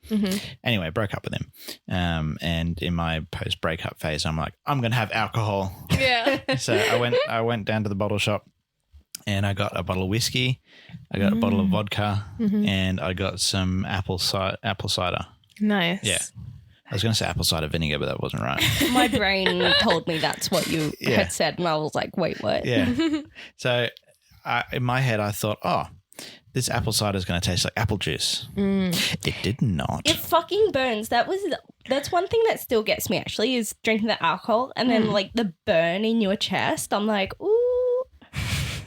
Speaker 1: Anyway, broke up with him. And in my post-breakup phase, I'm like, I'm gonna have alcohol.
Speaker 2: Yeah.
Speaker 1: So I went down to the bottle shop. and I got a bottle of whiskey, I got a bottle of vodka, and I got some apple cider.
Speaker 2: Nice.
Speaker 1: Yeah. I was going to say apple cider vinegar, but that wasn't right.
Speaker 3: My brain told me that's what you had said, and I was like, wait, what?
Speaker 1: Yeah. So in my head, I thought, oh, this apple cider is going to taste like apple juice. It did not.
Speaker 3: It fucking burns. That's one thing that still gets me, actually, is drinking the alcohol and then, like, the burn in your chest. I'm like, ooh.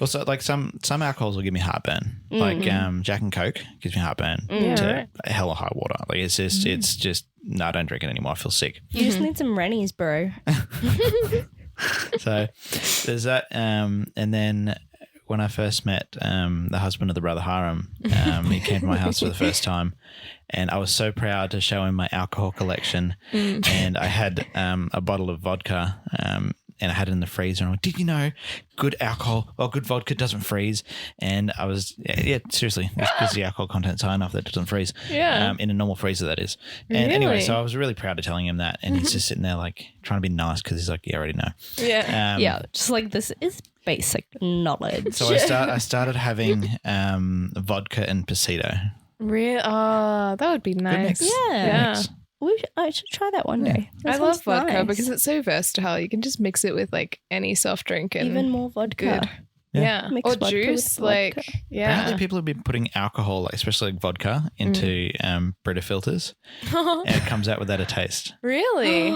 Speaker 1: Also, like some alcohols will give me heartburn. Like Jack and Coke gives me heartburn to hell or high water. Like it's just no, I don't drink it anymore. I feel sick.
Speaker 3: You just need some Rennies, bro.
Speaker 1: So there's that. And then when I first met the husband of the brother Hiram, he came to my house for the first time, and I was so proud to show him my alcohol collection. And I had a bottle of vodka. And I had it in the freezer. And I'm like, did you know good vodka doesn't freeze? And I was, seriously, because the alcohol content's high enough that it doesn't freeze.
Speaker 2: Yeah.
Speaker 1: In a normal freezer, that is. And anyway, so I was really proud of telling him that. And he's just sitting there like trying to be nice because he's like, yeah, I already know.
Speaker 2: Yeah.
Speaker 3: Just like this is basic knowledge.
Speaker 1: So I started having vodka and Pasito.
Speaker 2: Really? Oh, that would be nice.
Speaker 1: mix.
Speaker 3: Yeah. I should try that one day. That
Speaker 2: I love
Speaker 3: sounds
Speaker 2: vodka
Speaker 3: nice.
Speaker 2: because it's so versatile. You can just mix it with like any soft drink and
Speaker 3: Even more vodka.
Speaker 2: good. Yeah.
Speaker 3: Mix
Speaker 2: Or
Speaker 3: vodka
Speaker 2: juice.
Speaker 3: with vodka.
Speaker 2: Like, yeah.
Speaker 1: Apparently people have been putting alcohol, like, especially like vodka, into Brita filters. And it comes out without a taste.
Speaker 2: Really?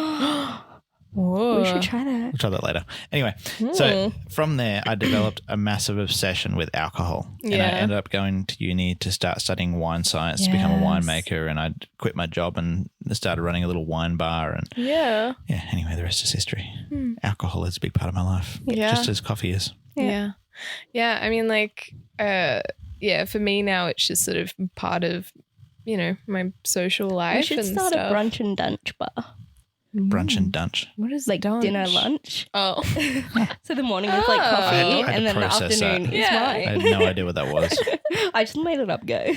Speaker 2: Whoa.
Speaker 3: We should try that.
Speaker 1: We'll try that later. Anyway, so from there, I developed a massive obsession with alcohol. And I
Speaker 2: Yeah.
Speaker 1: ended up going to uni to start studying wine science, to become a winemaker. And I quit my job and started running a little wine bar. And
Speaker 2: Yeah.
Speaker 1: anyway, the rest is history. Alcohol is a big part of my life,
Speaker 2: Yeah.
Speaker 1: just as coffee is.
Speaker 2: Yeah. Yeah. I mean, like, for me now, it's just sort of part of, my social life.
Speaker 3: We should
Speaker 2: and
Speaker 3: start
Speaker 2: stuff.
Speaker 3: a brunch and lunch bar.
Speaker 1: Brunch and dunch.
Speaker 2: What is
Speaker 3: Like
Speaker 2: dunch?
Speaker 3: dinner, lunch.
Speaker 2: Oh.
Speaker 3: So the morning is like coffee,
Speaker 1: I had
Speaker 3: and
Speaker 1: to
Speaker 3: then the
Speaker 1: process that.
Speaker 3: afternoon is
Speaker 2: Yeah.
Speaker 1: I
Speaker 3: mine.
Speaker 1: had no idea what that was.
Speaker 3: I just made it up, go.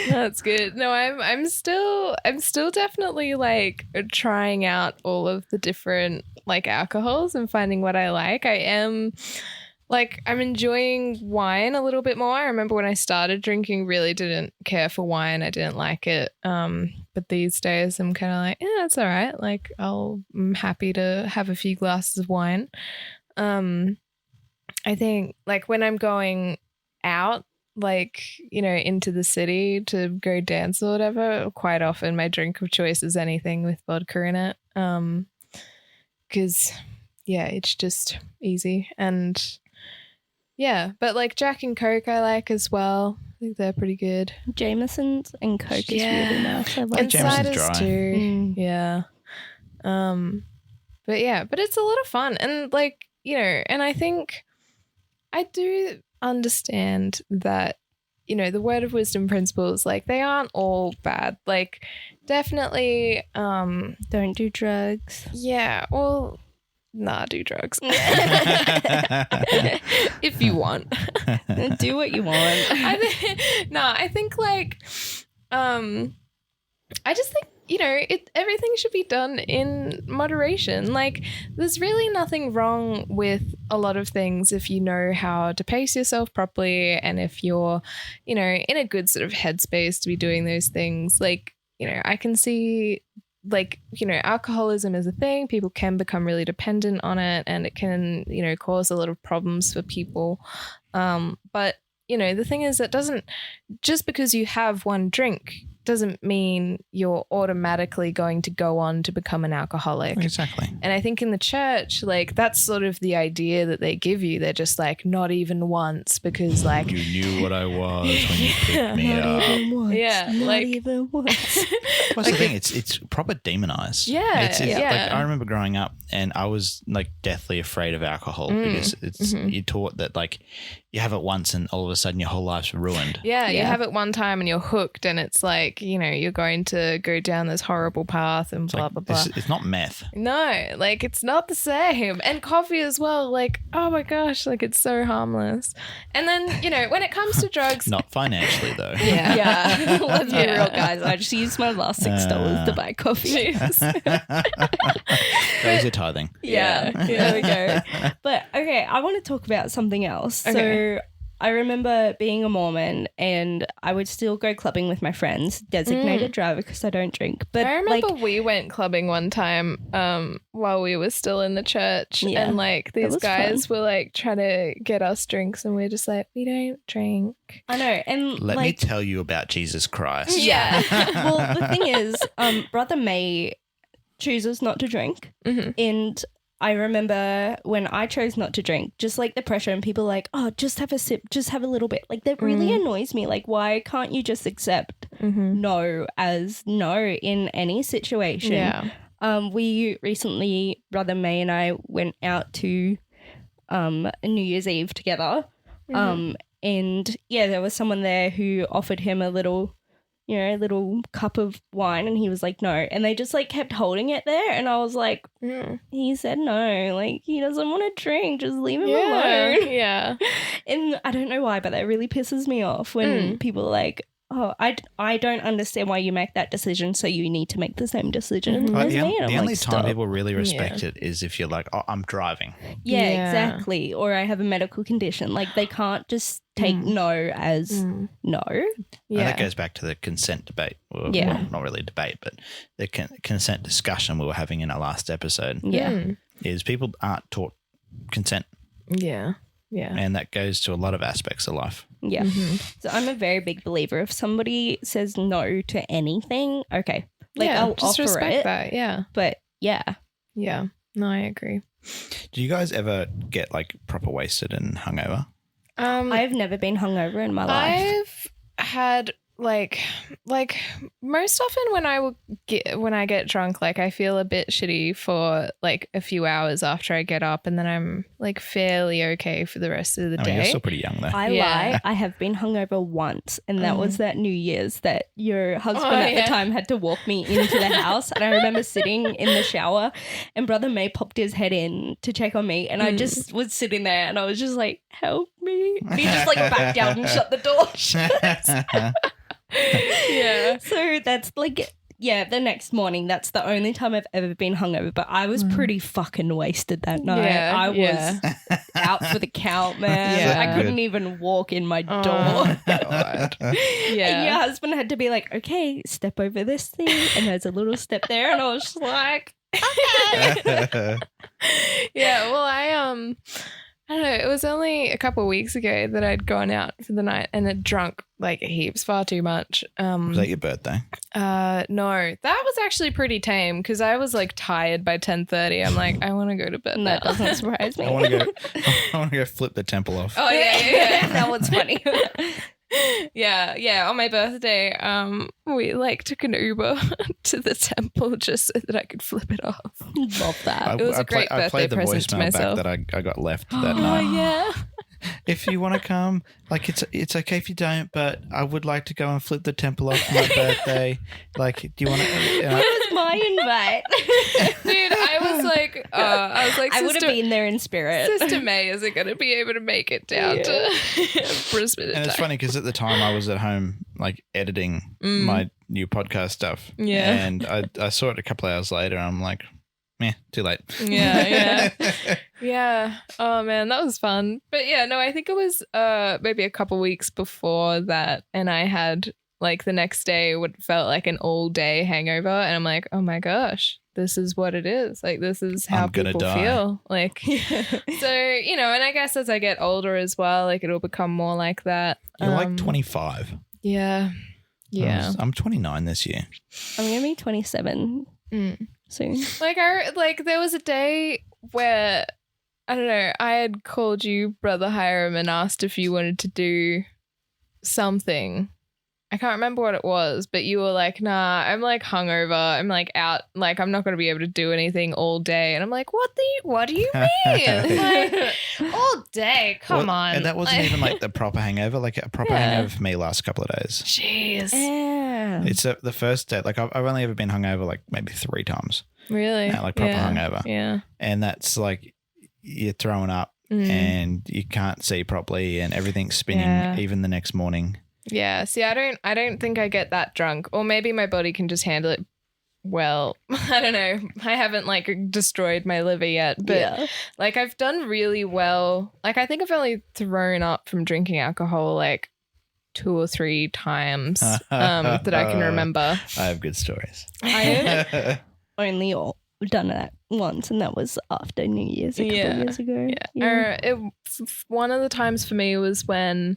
Speaker 2: That's good. No, I'm still definitely like trying out all of the different like alcohols and finding what I like. I'm enjoying wine a little bit more. I remember when I started drinking, really didn't care for wine. I didn't like it. But these days I'm kind of like, yeah, it's all right. Like I'm happy to have a few glasses of wine. I think like when I'm going out, like, into the city to go dance or whatever, quite often my drink of choice is anything with vodka in it. Because it's just easy. And yeah, but like Jack and Coke I like as well. I think they're pretty good.
Speaker 3: Jameson's and Coke is really nice. I like
Speaker 2: And
Speaker 1: Jameson's
Speaker 2: ciders
Speaker 1: dry.
Speaker 2: too. Yeah. But it's a lot of fun. And like, and I think I do understand that, the word of wisdom principles, like they aren't all bad. Like definitely,
Speaker 3: Don't do drugs.
Speaker 2: yeah, well, nah, do drugs. If you want.
Speaker 3: Do what you want.
Speaker 2: I think like, I just think, everything should be done in moderation. Like there's really nothing wrong with a lot of things if you know how to pace yourself properly and if you're, in a good sort of headspace to be doing those things. Like, I can see like, alcoholism is a thing. People can become really dependent on it and it can, cause a lot of problems for people. But, the thing is that just because you have one drink doesn't mean you're automatically going to go on to become an alcoholic.
Speaker 1: Exactly.
Speaker 2: And I think in the church, like that's sort of the idea that they give you. They're just like, not even once, because like
Speaker 1: You knew what I was when you picked me up.
Speaker 2: Yeah,
Speaker 3: Not
Speaker 2: like
Speaker 3: even once.
Speaker 1: What's the thing? It's proper demonized.
Speaker 2: Yeah,
Speaker 1: It's
Speaker 2: yeah.
Speaker 1: Like I remember growing up and I was like deathly afraid of alcohol because it's you're taught that like you have it once and all of a sudden your whole life's ruined.
Speaker 2: Yeah, you
Speaker 3: Yeah.
Speaker 2: have it one time and you're hooked and it's like, you're going to go down this horrible path and
Speaker 1: It's
Speaker 2: blah,
Speaker 1: like,
Speaker 2: blah, blah.
Speaker 1: it's not meth.
Speaker 2: No, like it's not the same. And coffee as well. Like, oh my gosh, like it's so harmless. And then, when it comes to drugs.
Speaker 1: Not financially though.
Speaker 2: Yeah.
Speaker 3: Yeah. Let's be
Speaker 2: Yeah.
Speaker 3: real, guys. I just used my last $6 to buy coffee.
Speaker 2: Jeez.
Speaker 1: That was your tithing.
Speaker 3: Yeah, there we go. But I Okay, I want to talk about something else.
Speaker 2: Okay.
Speaker 3: So I remember being a Mormon and I would still go clubbing with my friends, designated driver because I don't drink. But
Speaker 2: I remember we went clubbing one time while we were still in the church,
Speaker 3: Yeah,
Speaker 2: and like these
Speaker 3: was
Speaker 2: guys were like trying to get us drinks, and we're just like, we don't drink.
Speaker 3: I know. And
Speaker 1: Let me tell you about Jesus Christ.
Speaker 3: Yeah. Well, the thing is, Brother May chooses not to drink. And I remember when I chose not to drink, just like the pressure and people like, oh, just have a sip, just have a little bit. Like that really annoys me. Like, why can't you just accept no as no in any situation?
Speaker 2: Yeah.
Speaker 3: We recently, Brother May and I went out to New Year's Eve together. And yeah, there was someone there who offered him a little cup of wine, and he was like, no. And they just like kept holding it there. And I was like, he said no. Like, he doesn't want to drink. Just leave him alone.
Speaker 2: Yeah.
Speaker 3: And I don't know why, but that really pisses me off when people are like, oh, I don't understand why you make that decision, so you need to make the same decision as me. And
Speaker 1: The
Speaker 3: I'm
Speaker 1: only
Speaker 3: like,
Speaker 1: time
Speaker 3: stop.
Speaker 1: people really respect it is if you're like, oh, I'm driving.
Speaker 3: Yeah,
Speaker 2: Yeah.
Speaker 3: exactly. Or I have a medical condition. Like, they can't just take no as no.
Speaker 1: And
Speaker 2: Yeah.
Speaker 1: that goes back to the consent debate. Well,
Speaker 3: Yeah.
Speaker 1: not really a debate, but the consent discussion we were having in our last episode
Speaker 3: Yeah.
Speaker 1: is people aren't taught consent.
Speaker 2: Yeah. Yeah.
Speaker 1: And that goes to a lot of aspects of life.
Speaker 3: Yeah. So I'm a very big believer. If somebody says no to anything, okay. Like,
Speaker 2: yeah,
Speaker 3: I'll
Speaker 2: just
Speaker 3: offer
Speaker 2: respect
Speaker 3: it.
Speaker 2: that. Yeah.
Speaker 3: But yeah.
Speaker 2: Yeah. No, I agree.
Speaker 1: Do you guys ever get like proper wasted and hungover?
Speaker 3: I've never been hungover in my life.
Speaker 2: I've had like most often when I get drunk, like I feel a bit shitty for like a few hours after I get up, and then I'm like fairly okay for the rest of the
Speaker 1: I
Speaker 2: day.
Speaker 1: mean, you're still pretty young though.
Speaker 3: I lie. I have been hungover once, and that was that New Year's that your husband at the time had to walk me into the house. And I remember sitting in the shower, and Brother May popped his head in to check on me, and I just was sitting there, and I was just like, "Help me!" And he just like backed out and shut the door.
Speaker 2: Yeah.
Speaker 3: So that's like, yeah, the next morning, that's the only time I've ever been hungover. But I was pretty fucking wasted that night.
Speaker 2: Yeah,
Speaker 3: I was out for the count, man.
Speaker 2: Yeah.
Speaker 3: I couldn't even walk in my door.
Speaker 2: God.
Speaker 3: And
Speaker 2: Yeah.
Speaker 3: your husband had to be like, okay, step over this thing. And there's a little step there. And I was just like, okay.
Speaker 2: Yeah. Well, I don't know. It was only a couple of weeks ago that I'd gone out for the night and had drunk like heaps, far too much.
Speaker 1: Was that your birthday?
Speaker 2: No, that was actually pretty tame because I was like tired by 10:30. I'm like, I want to go to bed now.
Speaker 3: That doesn't surprise me.
Speaker 1: I want to go flip the temple off.
Speaker 2: Oh yeah.
Speaker 3: That one's funny.
Speaker 2: Yeah. On my birthday, we like took an Uber to the temple just so that I could flip it off.
Speaker 3: Love that.
Speaker 2: It was a great
Speaker 1: I played
Speaker 2: birthday
Speaker 1: the
Speaker 2: present to
Speaker 1: voicemail
Speaker 2: myself.
Speaker 1: back that I got left that
Speaker 2: Oh
Speaker 1: night.
Speaker 2: yeah.
Speaker 1: If you want to come, like it's okay if you don't, but I would like to go and flip the temple off for my birthday. Like, do you want to?
Speaker 3: It was my invite.
Speaker 2: Dude, I was like,
Speaker 3: I would have been there in spirit.
Speaker 2: Sister May isn't going to be able to make it down to Brisbane.
Speaker 1: And it's funny because at the time I was at home like editing my new podcast stuff.
Speaker 2: Yeah.
Speaker 1: And I saw it a couple of hours later. And I'm like, meh, too late.
Speaker 2: Yeah. Yeah. Oh man, that was fun. But yeah, no, I think it was maybe a couple weeks before that, and I had like the next day what felt like an all day hangover, and I'm like, oh my gosh, this is what it is. Like this is how
Speaker 1: I'm gonna
Speaker 2: people
Speaker 1: die.
Speaker 2: feel. Like so, and I guess as I get older as well, like it'll become more like that.
Speaker 1: You're like 25.
Speaker 2: Yeah. Yeah.
Speaker 1: I'm 29 this year.
Speaker 3: I'm going to be 27 soon.
Speaker 2: Like there was a day where I don't know, I had called you Brother Hiram and asked if you wanted to do something. I can't remember what it was, but you were like, nah, I'm like hungover. I'm like out, like I'm not going to be able to do anything all day. And I'm like, what do you mean? Like, all day? Come on.
Speaker 1: And that wasn't even like the proper hangover. Like a proper hangover for me last couple of days.
Speaker 2: Jeez.
Speaker 3: Yeah.
Speaker 1: It's the first day. Like I've only ever been hungover like maybe 3 times.
Speaker 2: Really?
Speaker 1: Yeah, like proper hungover.
Speaker 2: Yeah.
Speaker 1: And that's like you're throwing up and you can't see properly and everything's spinning even the next morning.
Speaker 2: Yeah. See, I don't think I get that drunk, or maybe my body can just handle it well. I don't know. I haven't like destroyed my liver yet, but like I've done really well. Like I think I've only thrown up from drinking alcohol like 2 or 3 times that I can remember.
Speaker 1: I have good stories.
Speaker 3: I have only done that once, and that was after New Year's a couple years ago.
Speaker 2: One of the times for me was when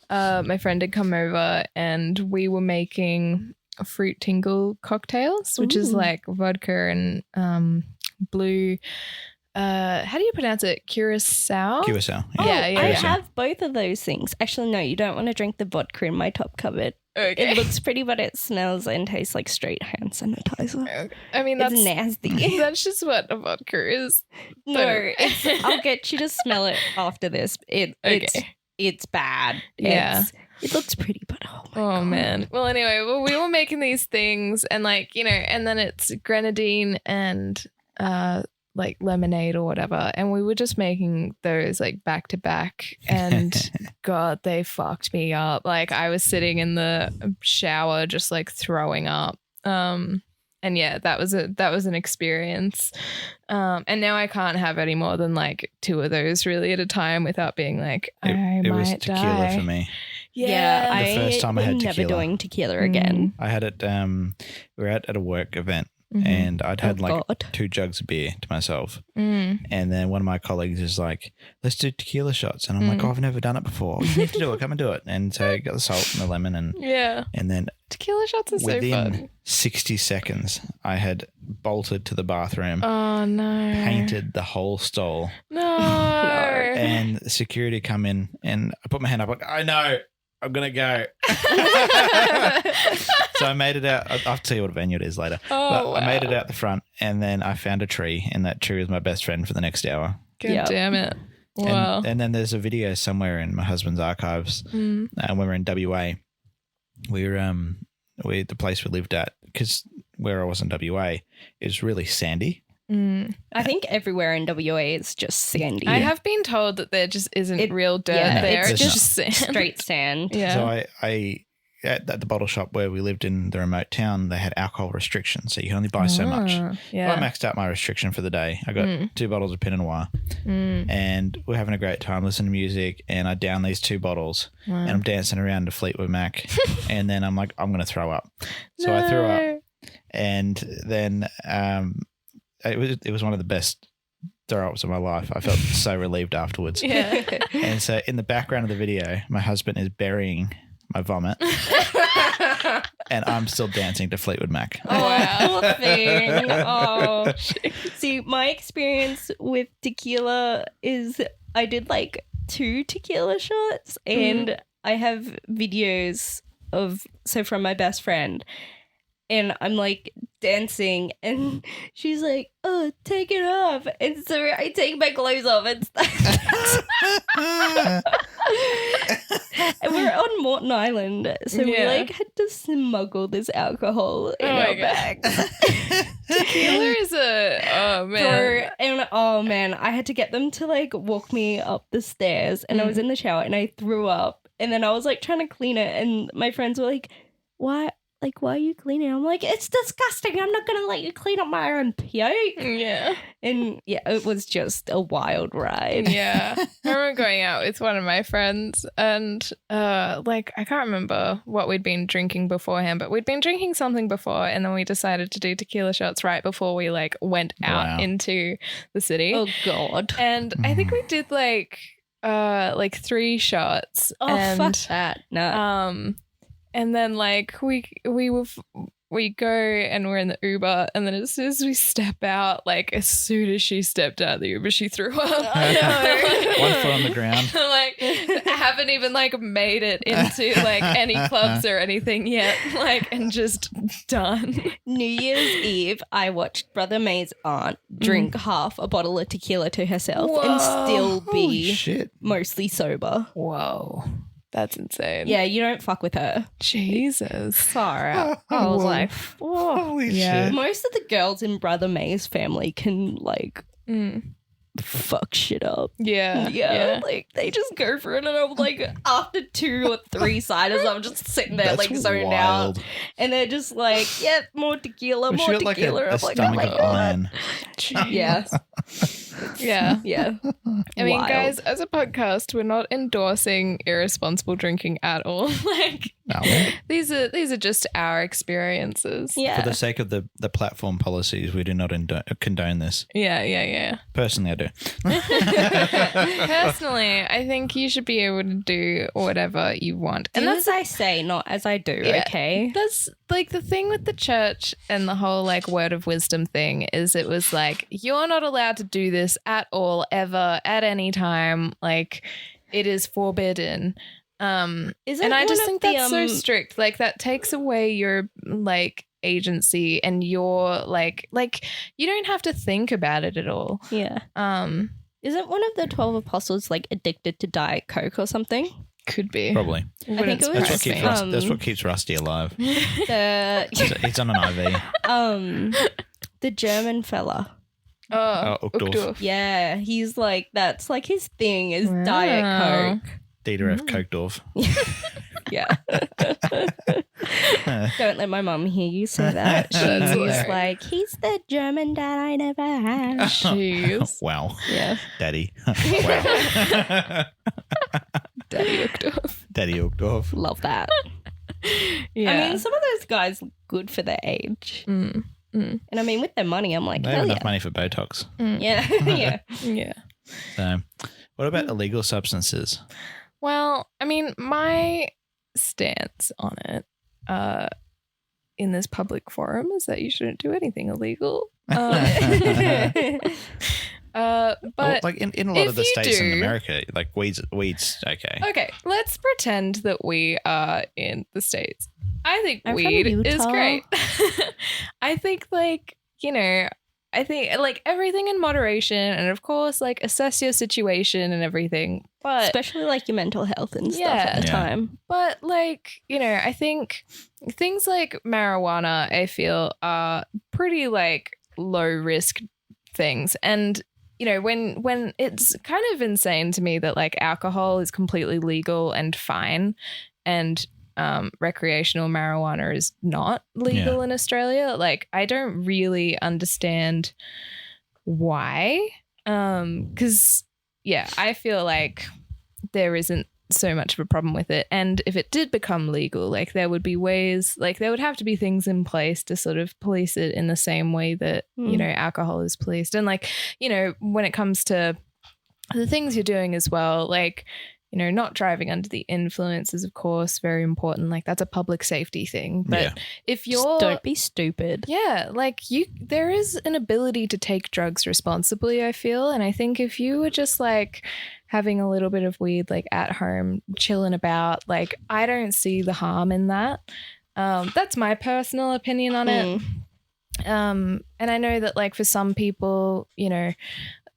Speaker 2: my friend had come over and we were making fruit tingle cocktails, which is like vodka and blue. How do you pronounce it? Curacao?
Speaker 1: Curacao.
Speaker 3: I have both of those things. Actually, no, you don't want to drink the vodka in my top cupboard.
Speaker 2: Okay.
Speaker 3: It looks pretty, but it smells and tastes like straight hand sanitizer.
Speaker 2: I mean,
Speaker 3: it's nasty.
Speaker 2: That's just what a vodka is.
Speaker 3: No, I'll get you to smell it after this. It's bad.
Speaker 2: Yeah.
Speaker 3: It looks pretty, but oh my God.
Speaker 2: Man. Well, anyway, we were making these things and like, you know, and then it's grenadine and like lemonade or whatever. And we were just making those like back to back and God, they fucked me up. Like I was sitting in the shower just like throwing up. And yeah, that was an experience. And now I can't have any more than like 2 of those really at a time without being like, it was
Speaker 1: tequila
Speaker 2: die.
Speaker 1: for me.
Speaker 2: Yeah.
Speaker 1: The first time I had tequila.
Speaker 3: Never doing tequila again.
Speaker 1: I had it, we were out at a work event and I'd had 2 jugs of beer to myself. And then one of my colleagues is like, let's do tequila shots. And I'm like, I've never done it before. You have to do it. Come and do it. And so I got the salt and the lemon and then
Speaker 2: tequila shots are so fun.
Speaker 1: Within 60 seconds, I had bolted to the bathroom.
Speaker 2: Oh, no.
Speaker 1: Painted the whole stall.
Speaker 2: No.
Speaker 1: And the security come in and I put my hand up like, I know. I'm going to go. So I made it out. I'll tell you what venue it is later. But I made it out the front and then I found a tree and that tree was my best friend for the next hour.
Speaker 2: God damn it. Wow.
Speaker 1: And then there's a video somewhere in my husband's archives when we were in WA. We were the place we lived at, because where I was in WA is really sandy.
Speaker 3: I think everywhere in WA is just sandy.
Speaker 2: I have been told that there just isn't real dirt there. It's just sand.
Speaker 3: Straight sand.
Speaker 2: Yeah.
Speaker 1: So I at the bottle shop where we lived in the remote town, they had alcohol restrictions, so you can only buy so much.
Speaker 2: Yeah.
Speaker 1: I maxed out my restriction for the day. I got 2 bottles of Pinot Noir and we're having a great time listening to music, and I down these 2 bottles and I'm dancing around to Fleetwood Mac and then I'm like, I'm going to throw up. So I threw up, and then it was one of the best throw-ups of my life. I felt so relieved afterwards.
Speaker 2: Yeah.
Speaker 1: And so in the background of the video, my husband is burying my vomit and I'm still dancing to Fleetwood Mac.
Speaker 3: Oh, wow. Poor thing. Oh. See, my experience with tequila is I did like 2 tequila shots and I have videos from my best friend. And I'm like dancing and she's like, oh, take it off. And so I take my clothes off and and we're on Morton Island. So we like had to smuggle this alcohol in our bags.
Speaker 2: Tequila is oh man.
Speaker 3: I had to get them to like walk me up the stairs and I was in the shower and I threw up. And then I was like trying to clean it and my friends were like, why are you cleaning? I'm like, it's disgusting. I'm not going to let you clean up my own puke.
Speaker 2: Yeah.
Speaker 3: And yeah, it was just a wild ride.
Speaker 2: Yeah. I remember going out with one of my friends and I can't remember what we'd been drinking beforehand, but we'd been drinking something before and then we decided to do tequila shots right before we like went out into the city.
Speaker 3: Oh God.
Speaker 2: And I think we did like 3 shots.
Speaker 3: Oh,
Speaker 2: and,
Speaker 3: fuck that. No.
Speaker 2: And then like we go and we're in the Uber and then as soon as we step out, like as soon as she stepped out of the Uber, she threw up.
Speaker 1: One foot on the ground.
Speaker 2: Like I haven't even like made it into like any clubs or anything yet. Like and just done.
Speaker 3: New Year's Eve, I watched Brother May's aunt drink half a bottle of tequila to herself and still be mostly sober.
Speaker 2: Whoa. That's insane.
Speaker 3: Yeah, you don't fuck with her.
Speaker 2: Jesus.
Speaker 3: Far out. I was like,
Speaker 1: holy shit.
Speaker 3: Most of the girls in Brother May's family can like fuck shit up.
Speaker 2: Yeah.
Speaker 3: Like they just go for it, and I'm like, after 2 or 3 ciders, I'm just sitting there
Speaker 1: That's
Speaker 3: like zoned
Speaker 1: wild.
Speaker 3: out, and they're just like, yep, more tequila,
Speaker 1: We
Speaker 3: more
Speaker 1: should get like
Speaker 3: tequila.
Speaker 1: a
Speaker 3: I'm like,
Speaker 1: stomach
Speaker 3: oh my
Speaker 1: of
Speaker 3: God.
Speaker 1: iron.
Speaker 3: Yeah,
Speaker 2: Yeah. I mean,
Speaker 3: Wild.
Speaker 2: guys, as a podcast, we're not endorsing irresponsible drinking at all. Like,
Speaker 1: No.
Speaker 2: these are just our experiences.
Speaker 3: yeah.
Speaker 1: For the sake of the platform policies, we do not condone this.
Speaker 2: Yeah.
Speaker 1: Personally, I do.
Speaker 2: Personally, I think you should be able to do whatever you want.
Speaker 3: Do as I say, not as I do.
Speaker 2: Yeah.
Speaker 3: Okay.
Speaker 2: That's like the thing with the church and the whole like word of wisdom thing is it was like, you're not allowed to do this at all, ever, at any time. Like, it is forbidden. And I just think that's so strict. Like, that takes away your like agency and your like you don't have to think about it at all.
Speaker 3: Yeah. Isn't one of the 12 apostles like addicted to Diet Coke or something?
Speaker 2: Could be.
Speaker 1: Probably.
Speaker 3: I think it was
Speaker 1: That's what keeps Rusty alive.
Speaker 3: the
Speaker 1: He's on an IV.
Speaker 3: the German fella.
Speaker 2: Oh,
Speaker 1: Uchtdorf.
Speaker 3: Yeah, he's like, that's like his thing is Diet Coke.
Speaker 1: Dieter F. Koechdorf.
Speaker 3: Yeah. Don't let my mum hear you say that.
Speaker 2: That's
Speaker 3: She's
Speaker 2: hilarious.
Speaker 3: like, he's the German dad I never had.
Speaker 2: Jeez.
Speaker 1: Wow.
Speaker 3: Yeah.
Speaker 1: Daddy. Wow.
Speaker 2: Daddy Uchtdorf.
Speaker 1: Daddy Uchtdorf.
Speaker 3: Love that.
Speaker 2: Yeah.
Speaker 3: I mean, some of those guys look good for their age. And I mean, with their money, I'm like,
Speaker 1: They have
Speaker 3: hell
Speaker 1: enough
Speaker 3: yeah.
Speaker 1: money for Botox.
Speaker 3: Yeah. Yeah.
Speaker 2: Yeah.
Speaker 1: So, what about illegal substances?
Speaker 2: Well, I mean, my stance on it in this public forum is that you shouldn't do anything illegal. But
Speaker 1: like in a lot of the
Speaker 2: if you
Speaker 1: states in
Speaker 2: do-
Speaker 1: America, like weed's okay.
Speaker 2: okay, let's pretend that we are in the States. I think
Speaker 3: I'm from
Speaker 2: weed is
Speaker 3: Utah.
Speaker 2: great. I think I think like everything in moderation, and of course like assess your situation and everything. But
Speaker 3: Especially like your mental health and stuff at the
Speaker 1: Yeah.
Speaker 3: time.
Speaker 2: But like, I think things like marijuana, I feel are pretty like low risk things. And, when it's kind of insane to me that like alcohol is completely legal and fine and recreational marijuana is not legal in Australia. Like, I don't really understand why. 'Cause I feel like there isn't so much of a problem with it. And if it did become legal, like there would be ways, like there would have to be things in place to sort of police it in the same way that, alcohol is policed. And like, when it comes to the things you're doing as well, like, not driving under the influence is of course very important. Like that's a public safety thing. But if you're
Speaker 3: Just don't be stupid.
Speaker 2: yeah, like there is an ability to take drugs responsibly, I feel. And I think if you were just like having a little bit of weed like at home, chilling about, like I don't see the harm in that. That's my personal opinion on it. And I know that like for some people, they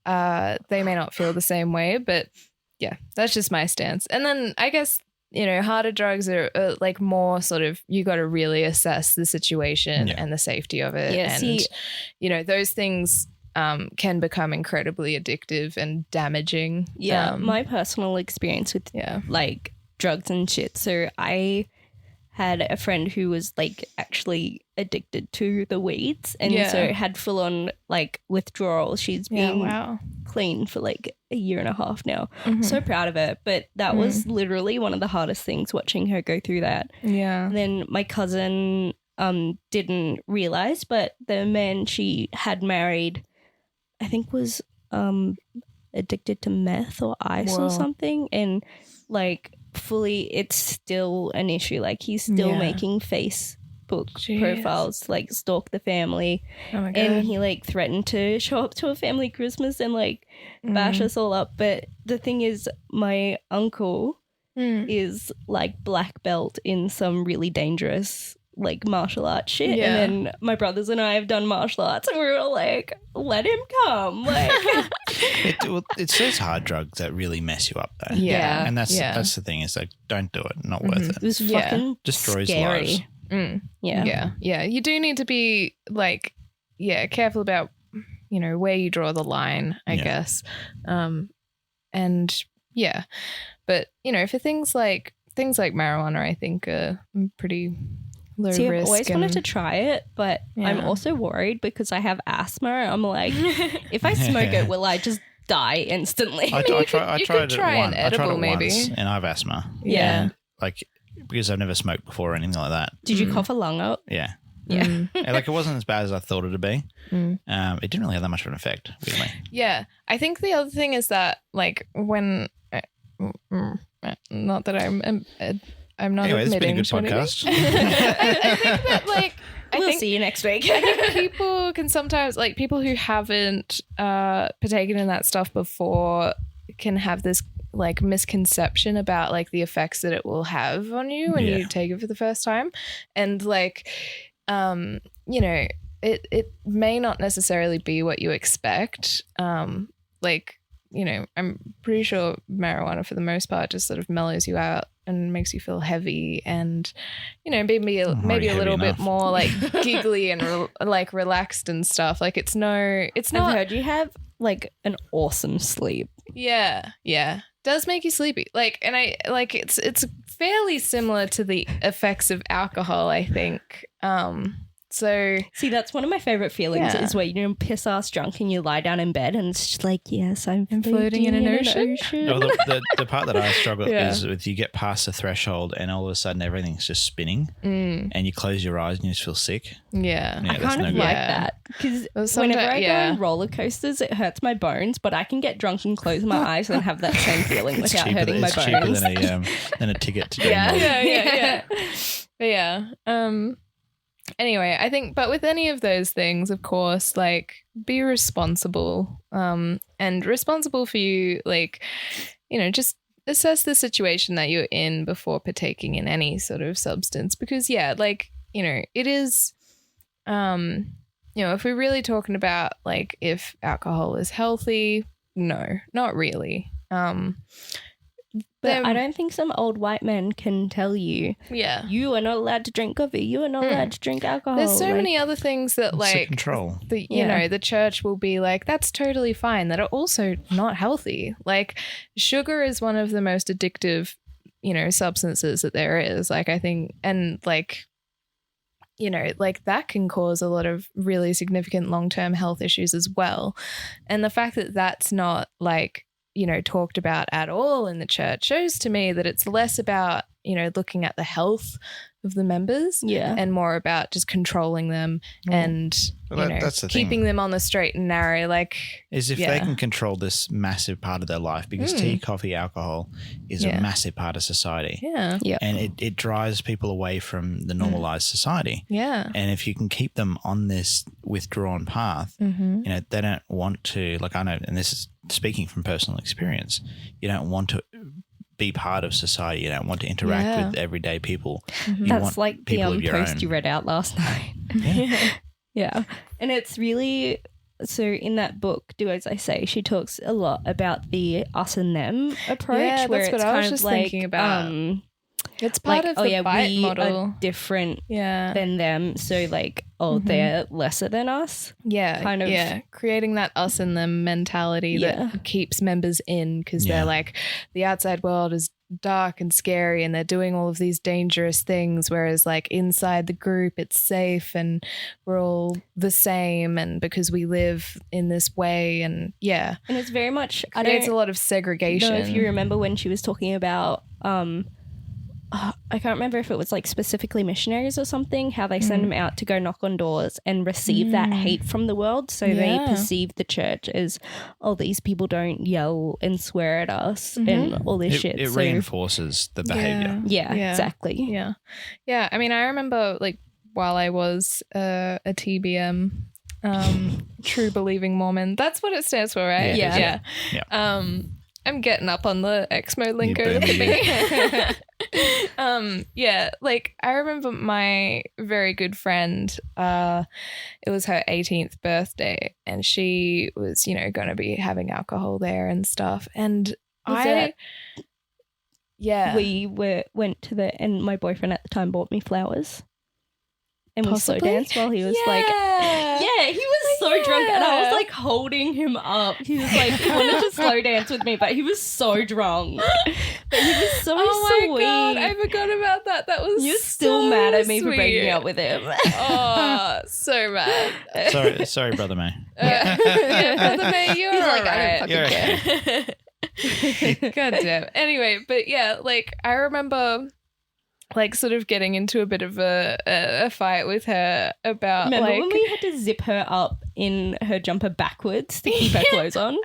Speaker 2: may not feel the same way, but yeah, that's just my stance. And then I guess, harder drugs are like more sort of, you got to really assess the situation and the safety of it.
Speaker 3: Yeah,
Speaker 2: and, those things can become incredibly addictive and damaging.
Speaker 3: Yeah, my personal experience with like drugs and shit. So I had a friend who was like actually addicted to the weeds and so had full on like withdrawal. She's been clean for like a year and a half now. So proud of her. But that was literally one of the hardest things, watching her go through that.
Speaker 2: Yeah.
Speaker 3: And then my cousin didn't realize, but the man she had married, I think was addicted to meth or ice or something. And like fully, it's still an issue. Like he's still making Facebook profiles to like stalk the family.
Speaker 2: Oh my God.
Speaker 3: And he like threatened to show up to a family Christmas and like bash us all up. But the thing is, my uncle is like black belt in some really dangerous like martial arts shit.
Speaker 2: Yeah.
Speaker 3: And then my brothers and I have done martial arts and we were like, let him come. Like
Speaker 1: It says hard drugs that really mess you up though.
Speaker 2: Yeah.
Speaker 1: And that's the thing, is like, don't do it. Not worth
Speaker 3: it
Speaker 1: it.
Speaker 3: was fucking
Speaker 1: Destroys
Speaker 3: scary.
Speaker 1: lives.
Speaker 2: Yeah. You do need to be like, careful about where you draw the line, I guess. And yeah, but for things like marijuana, I think are pretty low risk.
Speaker 3: I've always wanted to try it, but I'm also worried because I have asthma. I'm like, if I smoke it, will I just die instantly?
Speaker 1: I tried
Speaker 2: an edible, maybe.
Speaker 1: Once, and I have asthma.
Speaker 2: Yeah.
Speaker 1: And, because I've never smoked before or anything like that.
Speaker 3: Did you cough a lung up?
Speaker 1: Yeah.
Speaker 3: Yeah.
Speaker 1: And, it wasn't as bad as I thought it'd be. It didn't really have that much of an effect, weirdly.
Speaker 2: Yeah. I think the other thing is that when not that I'm not
Speaker 1: anyway,
Speaker 2: admitting
Speaker 1: it's been a good podcast.
Speaker 2: I think that
Speaker 3: We'll see you next week.
Speaker 2: I think people can sometimes, people who haven't partaken in that stuff before can have this misconception about the effects that it will have on you when you take it for the first time. And it may not necessarily be what you expect. I'm pretty sure marijuana for the most part just sort of mellows you out and makes you feel heavy and, maybe a little bit more giggly and relaxed and stuff. It's not.
Speaker 3: I've heard you have an awesome sleep.
Speaker 2: Yeah. Yeah. Does make you sleepy. And it's fairly similar to the effects of alcohol, I think. So
Speaker 3: see, that's one of my favorite feelings is where you're piss ass drunk and you lie down in bed and it's just yes, I'm
Speaker 2: floating in an ocean.
Speaker 1: No, the part that I struggle is with you get past the threshold and all of a sudden everything's just spinning and you close your eyes and you just feel sick.
Speaker 2: Yeah.
Speaker 3: I kind of like that because whenever I go on roller coasters, it hurts my bones, but I can get drunk and close my eyes and have that same feeling without hurting my bones.
Speaker 1: It's cheaper than a ticket to
Speaker 2: Yeah. But yeah. Anyway, I think, but with any of those things, of course, be responsible, and responsible for you, just assess the situation that you're in before partaking in any sort of substance, because it is, if we're really talking about if alcohol is healthy, no, not really.
Speaker 3: But I don't think some old white men can tell you, you are not allowed to drink coffee, you are not allowed to drink alcohol.
Speaker 2: There's so many other things that
Speaker 1: control.
Speaker 2: The church will be that's totally fine, that are also not healthy. Sugar is one of the most addictive, substances that there is. I think, and that can cause a lot of really significant long-term health issues as well. And the fact that that's not talked about at all in the church shows to me that it's less about, looking at the health of the members and more about just controlling them and,
Speaker 1: that's the
Speaker 2: keeping
Speaker 1: thing.
Speaker 2: them on the straight and narrow.
Speaker 1: Is if they can control this massive part of their life, because tea, coffee, alcohol is a massive part of society.
Speaker 2: Yeah.
Speaker 3: Yeah.
Speaker 1: And it drives people away from the normalized society.
Speaker 2: Yeah.
Speaker 1: And if you can keep them on this withdrawn path, they don't want to, I know, and this is speaking from personal experience, you don't want to be part of society. You don't want to interact with everyday people.
Speaker 3: That's like the post
Speaker 1: own.
Speaker 3: you read out last night.
Speaker 1: Yeah.
Speaker 3: Yeah. And it's really, so in that book, Do As I Say, she talks a lot about the us and them approach.
Speaker 2: Yeah,
Speaker 3: where
Speaker 2: that's
Speaker 3: it's
Speaker 2: what I was
Speaker 3: kind
Speaker 2: just
Speaker 3: of
Speaker 2: thinking about. It's part of the bite
Speaker 3: we
Speaker 2: model.
Speaker 3: Are different than them. So they're lesser than us.
Speaker 2: Yeah.
Speaker 3: Kind of.
Speaker 2: Yeah. Creating that us and them mentality that keeps members in, because they're the outside world is dark and scary and they're doing all of these dangerous things, whereas inside the group it's safe and we're all the same, and because we live in this way, and and
Speaker 3: it's very much
Speaker 2: creates a lot of segregation.
Speaker 3: If you remember when she was talking about I can't remember if it was specifically missionaries or something, how they send them out to go knock on doors and receive that hate from the world. So they perceive the church as, these people don't yell and swear at us and all this shit.
Speaker 1: It reinforces the behavior.
Speaker 3: Yeah, exactly.
Speaker 2: Yeah. Yeah. I mean, I remember while I was a TBM, True Believing Mormon, that's what it stands for, right?
Speaker 1: Yeah.
Speaker 2: I'm getting up on the ex-mo lingo. Look at me. I remember my very good friend, it was her 18th birthday and she was, going to be having alcohol there and stuff. And
Speaker 3: we went to and my boyfriend at the time bought me flowers. and we slow
Speaker 2: Possibly?
Speaker 3: danced while he was
Speaker 2: Yeah.
Speaker 3: like, yeah, he was so drunk and I was like holding him up. He was like, he wanted to slow dance with me, but he was so drunk. But he was so
Speaker 2: Oh my
Speaker 3: sweet.
Speaker 2: God, I forgot about that. That was
Speaker 3: You're still
Speaker 2: so
Speaker 3: mad at me for
Speaker 2: sweet.
Speaker 3: breaking up with him.
Speaker 2: Oh, so mad.
Speaker 1: Sorry, Brother May.
Speaker 2: Yeah, Brother May, you're
Speaker 3: He's
Speaker 2: all
Speaker 3: like, I
Speaker 2: right.
Speaker 3: don't fucking care.
Speaker 2: God damn. Anyway, but yeah, like I remember like sort of getting into a bit of a fight with her about
Speaker 3: Remember
Speaker 2: like
Speaker 3: when we had to zip her up in her jumper backwards to keep her clothes on?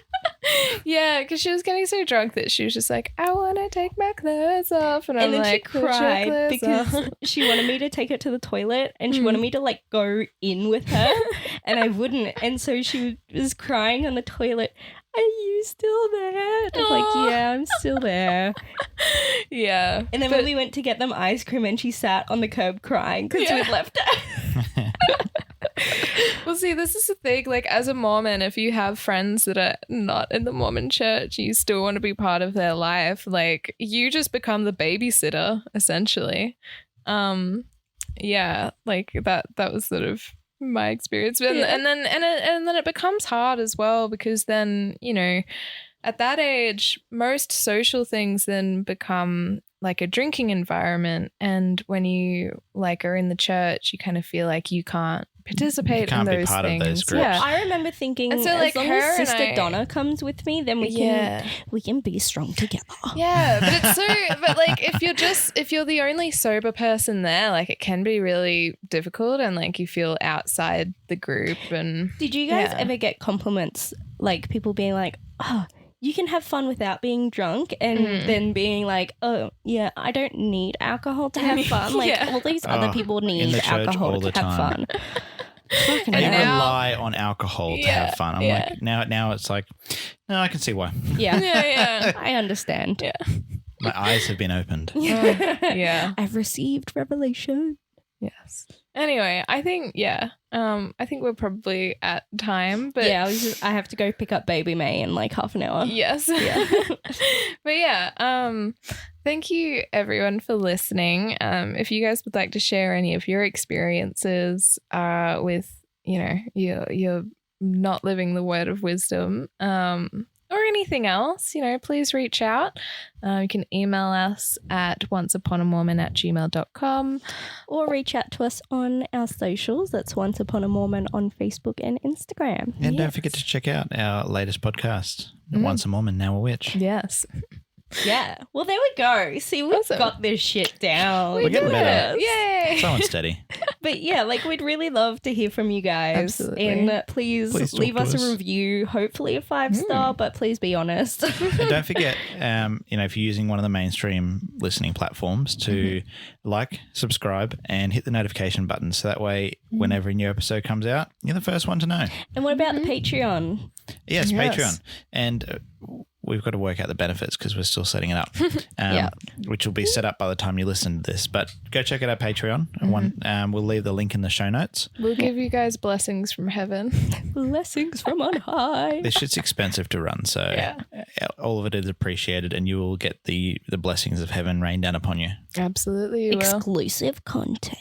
Speaker 2: yeah, because she was getting so drunk that she was just like, I want to take my clothes off, and I'm
Speaker 3: And then
Speaker 2: like,
Speaker 3: she
Speaker 2: "Put your
Speaker 3: cried
Speaker 2: clothes
Speaker 3: because
Speaker 2: on."
Speaker 3: she wanted me to take her to the toilet and she wanted me to like go in with her and I wouldn't. And so she was crying on the toilet. Are you still there? I'm like, yeah, I'm still there.
Speaker 2: Yeah,
Speaker 3: And then when we went to get them ice cream and she sat on the curb crying because we'd left her.
Speaker 2: well, see, this is the thing. Like, as a Mormon, if you have friends that are not in the Mormon church, you still want to be part of their life. Like, you just become the babysitter, essentially. Yeah, like that was sort of my experience. And then it becomes hard as well because then, you know, at that age, most social things then become like a drinking environment. And when you like are in the church, you kind of feel like you can't participate
Speaker 1: You can't
Speaker 2: in
Speaker 1: be
Speaker 2: those
Speaker 1: part of
Speaker 2: things.
Speaker 1: those groups.
Speaker 2: Yeah.
Speaker 3: I remember thinking,
Speaker 2: And so,
Speaker 3: as
Speaker 2: like,
Speaker 3: long
Speaker 2: her
Speaker 3: as
Speaker 2: and
Speaker 3: Sister
Speaker 2: I-
Speaker 3: Donna comes with me, then we can be strong together.
Speaker 2: Yeah, but it's so but like if you're the only sober person there, like it can be really difficult and like you feel outside the group. And
Speaker 3: Did you guys
Speaker 2: Yeah.
Speaker 3: ever get compliments, like people being like, oh, you can have fun without being drunk, and then being like, oh, yeah, I don't need alcohol to have fun. Like,
Speaker 2: Yeah.
Speaker 3: all these other people
Speaker 1: in
Speaker 3: need
Speaker 1: the church
Speaker 3: alcohol
Speaker 1: all the
Speaker 3: to have
Speaker 1: time.
Speaker 3: fun. Fucking
Speaker 1: They
Speaker 2: And
Speaker 3: hell.
Speaker 2: now-
Speaker 1: rely on alcohol to have fun. I'm
Speaker 2: yeah.
Speaker 1: like, now it's like, no, I can see why.
Speaker 3: Yeah.
Speaker 2: yeah.
Speaker 3: I understand.
Speaker 2: Yeah.
Speaker 1: My eyes have been opened.
Speaker 2: Yeah.
Speaker 3: I've received revelation.
Speaker 2: Yes. Anyway, I think I think we're probably at time, but
Speaker 3: Yeah, I have to go pick up baby May in like half an hour.
Speaker 2: yes. But yeah, thank you everyone for listening. If you guys would like to share any of your experiences with, you know, you're not living the word of wisdom, or anything else, you know, please reach out. You can email us at onceuponamormon@gmail.com.
Speaker 3: Or reach out to us on our socials. That's Once Upon a Mormon on Facebook and Instagram.
Speaker 1: And don't forget to check out our latest podcast, Once a Mormon, Now a Witch.
Speaker 2: Yes.
Speaker 3: Yeah. Well, there we go. See, we've
Speaker 2: Awesome.
Speaker 3: got this shit down.
Speaker 1: We're getting better.
Speaker 2: Yay.
Speaker 1: Slow and steady.
Speaker 3: But yeah, like we'd really love to hear from you guys.
Speaker 2: Absolutely.
Speaker 3: And please
Speaker 1: Please talk
Speaker 3: leave
Speaker 1: to
Speaker 3: us
Speaker 1: us.
Speaker 3: a review, hopefully a 5-star, but please be honest.
Speaker 1: And don't forget, you know, if you're using one of the mainstream listening platforms, to like, subscribe, and hit the notification button. So that way, whenever a new episode comes out, you're the first one to know.
Speaker 3: And what about the Patreon?
Speaker 1: Yes,
Speaker 2: Yes.
Speaker 1: Patreon. And we've got to work out the benefits because we're still setting it up,
Speaker 3: Yeah.
Speaker 1: which will be set up by the time you listen to this. But go check out our Patreon. We'll leave the link in the show notes.
Speaker 2: We'll give you guys blessings from heaven.
Speaker 3: Blessings from on high.
Speaker 1: This shit's expensive to run, so all of it is appreciated, and you will get the blessings of heaven rain down upon you.
Speaker 2: Absolutely, you will.
Speaker 3: Exclusive content.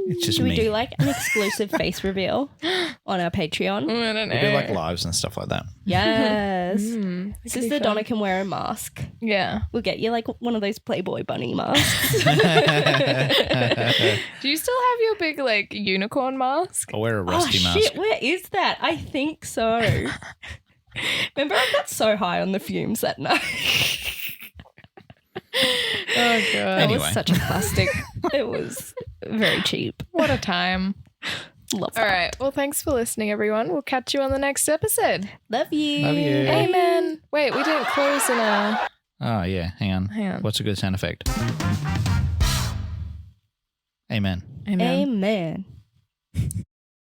Speaker 1: It's just
Speaker 3: Should we
Speaker 1: me.
Speaker 3: do like an exclusive face reveal on our Patreon?
Speaker 2: I don't know.
Speaker 1: We do like lives and stuff like that.
Speaker 3: Yes.
Speaker 2: could
Speaker 3: Sister
Speaker 2: be
Speaker 3: Donna
Speaker 2: fun.
Speaker 3: can wear a mask.
Speaker 2: Yeah.
Speaker 3: We'll get you like one of those Playboy bunny masks.
Speaker 2: Do you still have your big like unicorn mask?
Speaker 1: I'll wear a rusty mask.
Speaker 3: Shit, where is that? I think so. Remember, I got so high on the fumes that night.
Speaker 2: Oh god.
Speaker 3: That was
Speaker 1: Anyway.
Speaker 3: such a plastic. It was very cheap.
Speaker 2: What a time.
Speaker 3: Love
Speaker 2: All
Speaker 3: that.
Speaker 2: right. Well, thanks for listening, everyone. We'll catch you on the next episode.
Speaker 3: Love you.
Speaker 1: Love you.
Speaker 2: Amen. Wait, we didn't close in a.
Speaker 1: Oh, yeah. Hang on.
Speaker 2: Hang on.
Speaker 1: What's a good sound effect? Amen.
Speaker 2: Amen.
Speaker 3: Amen.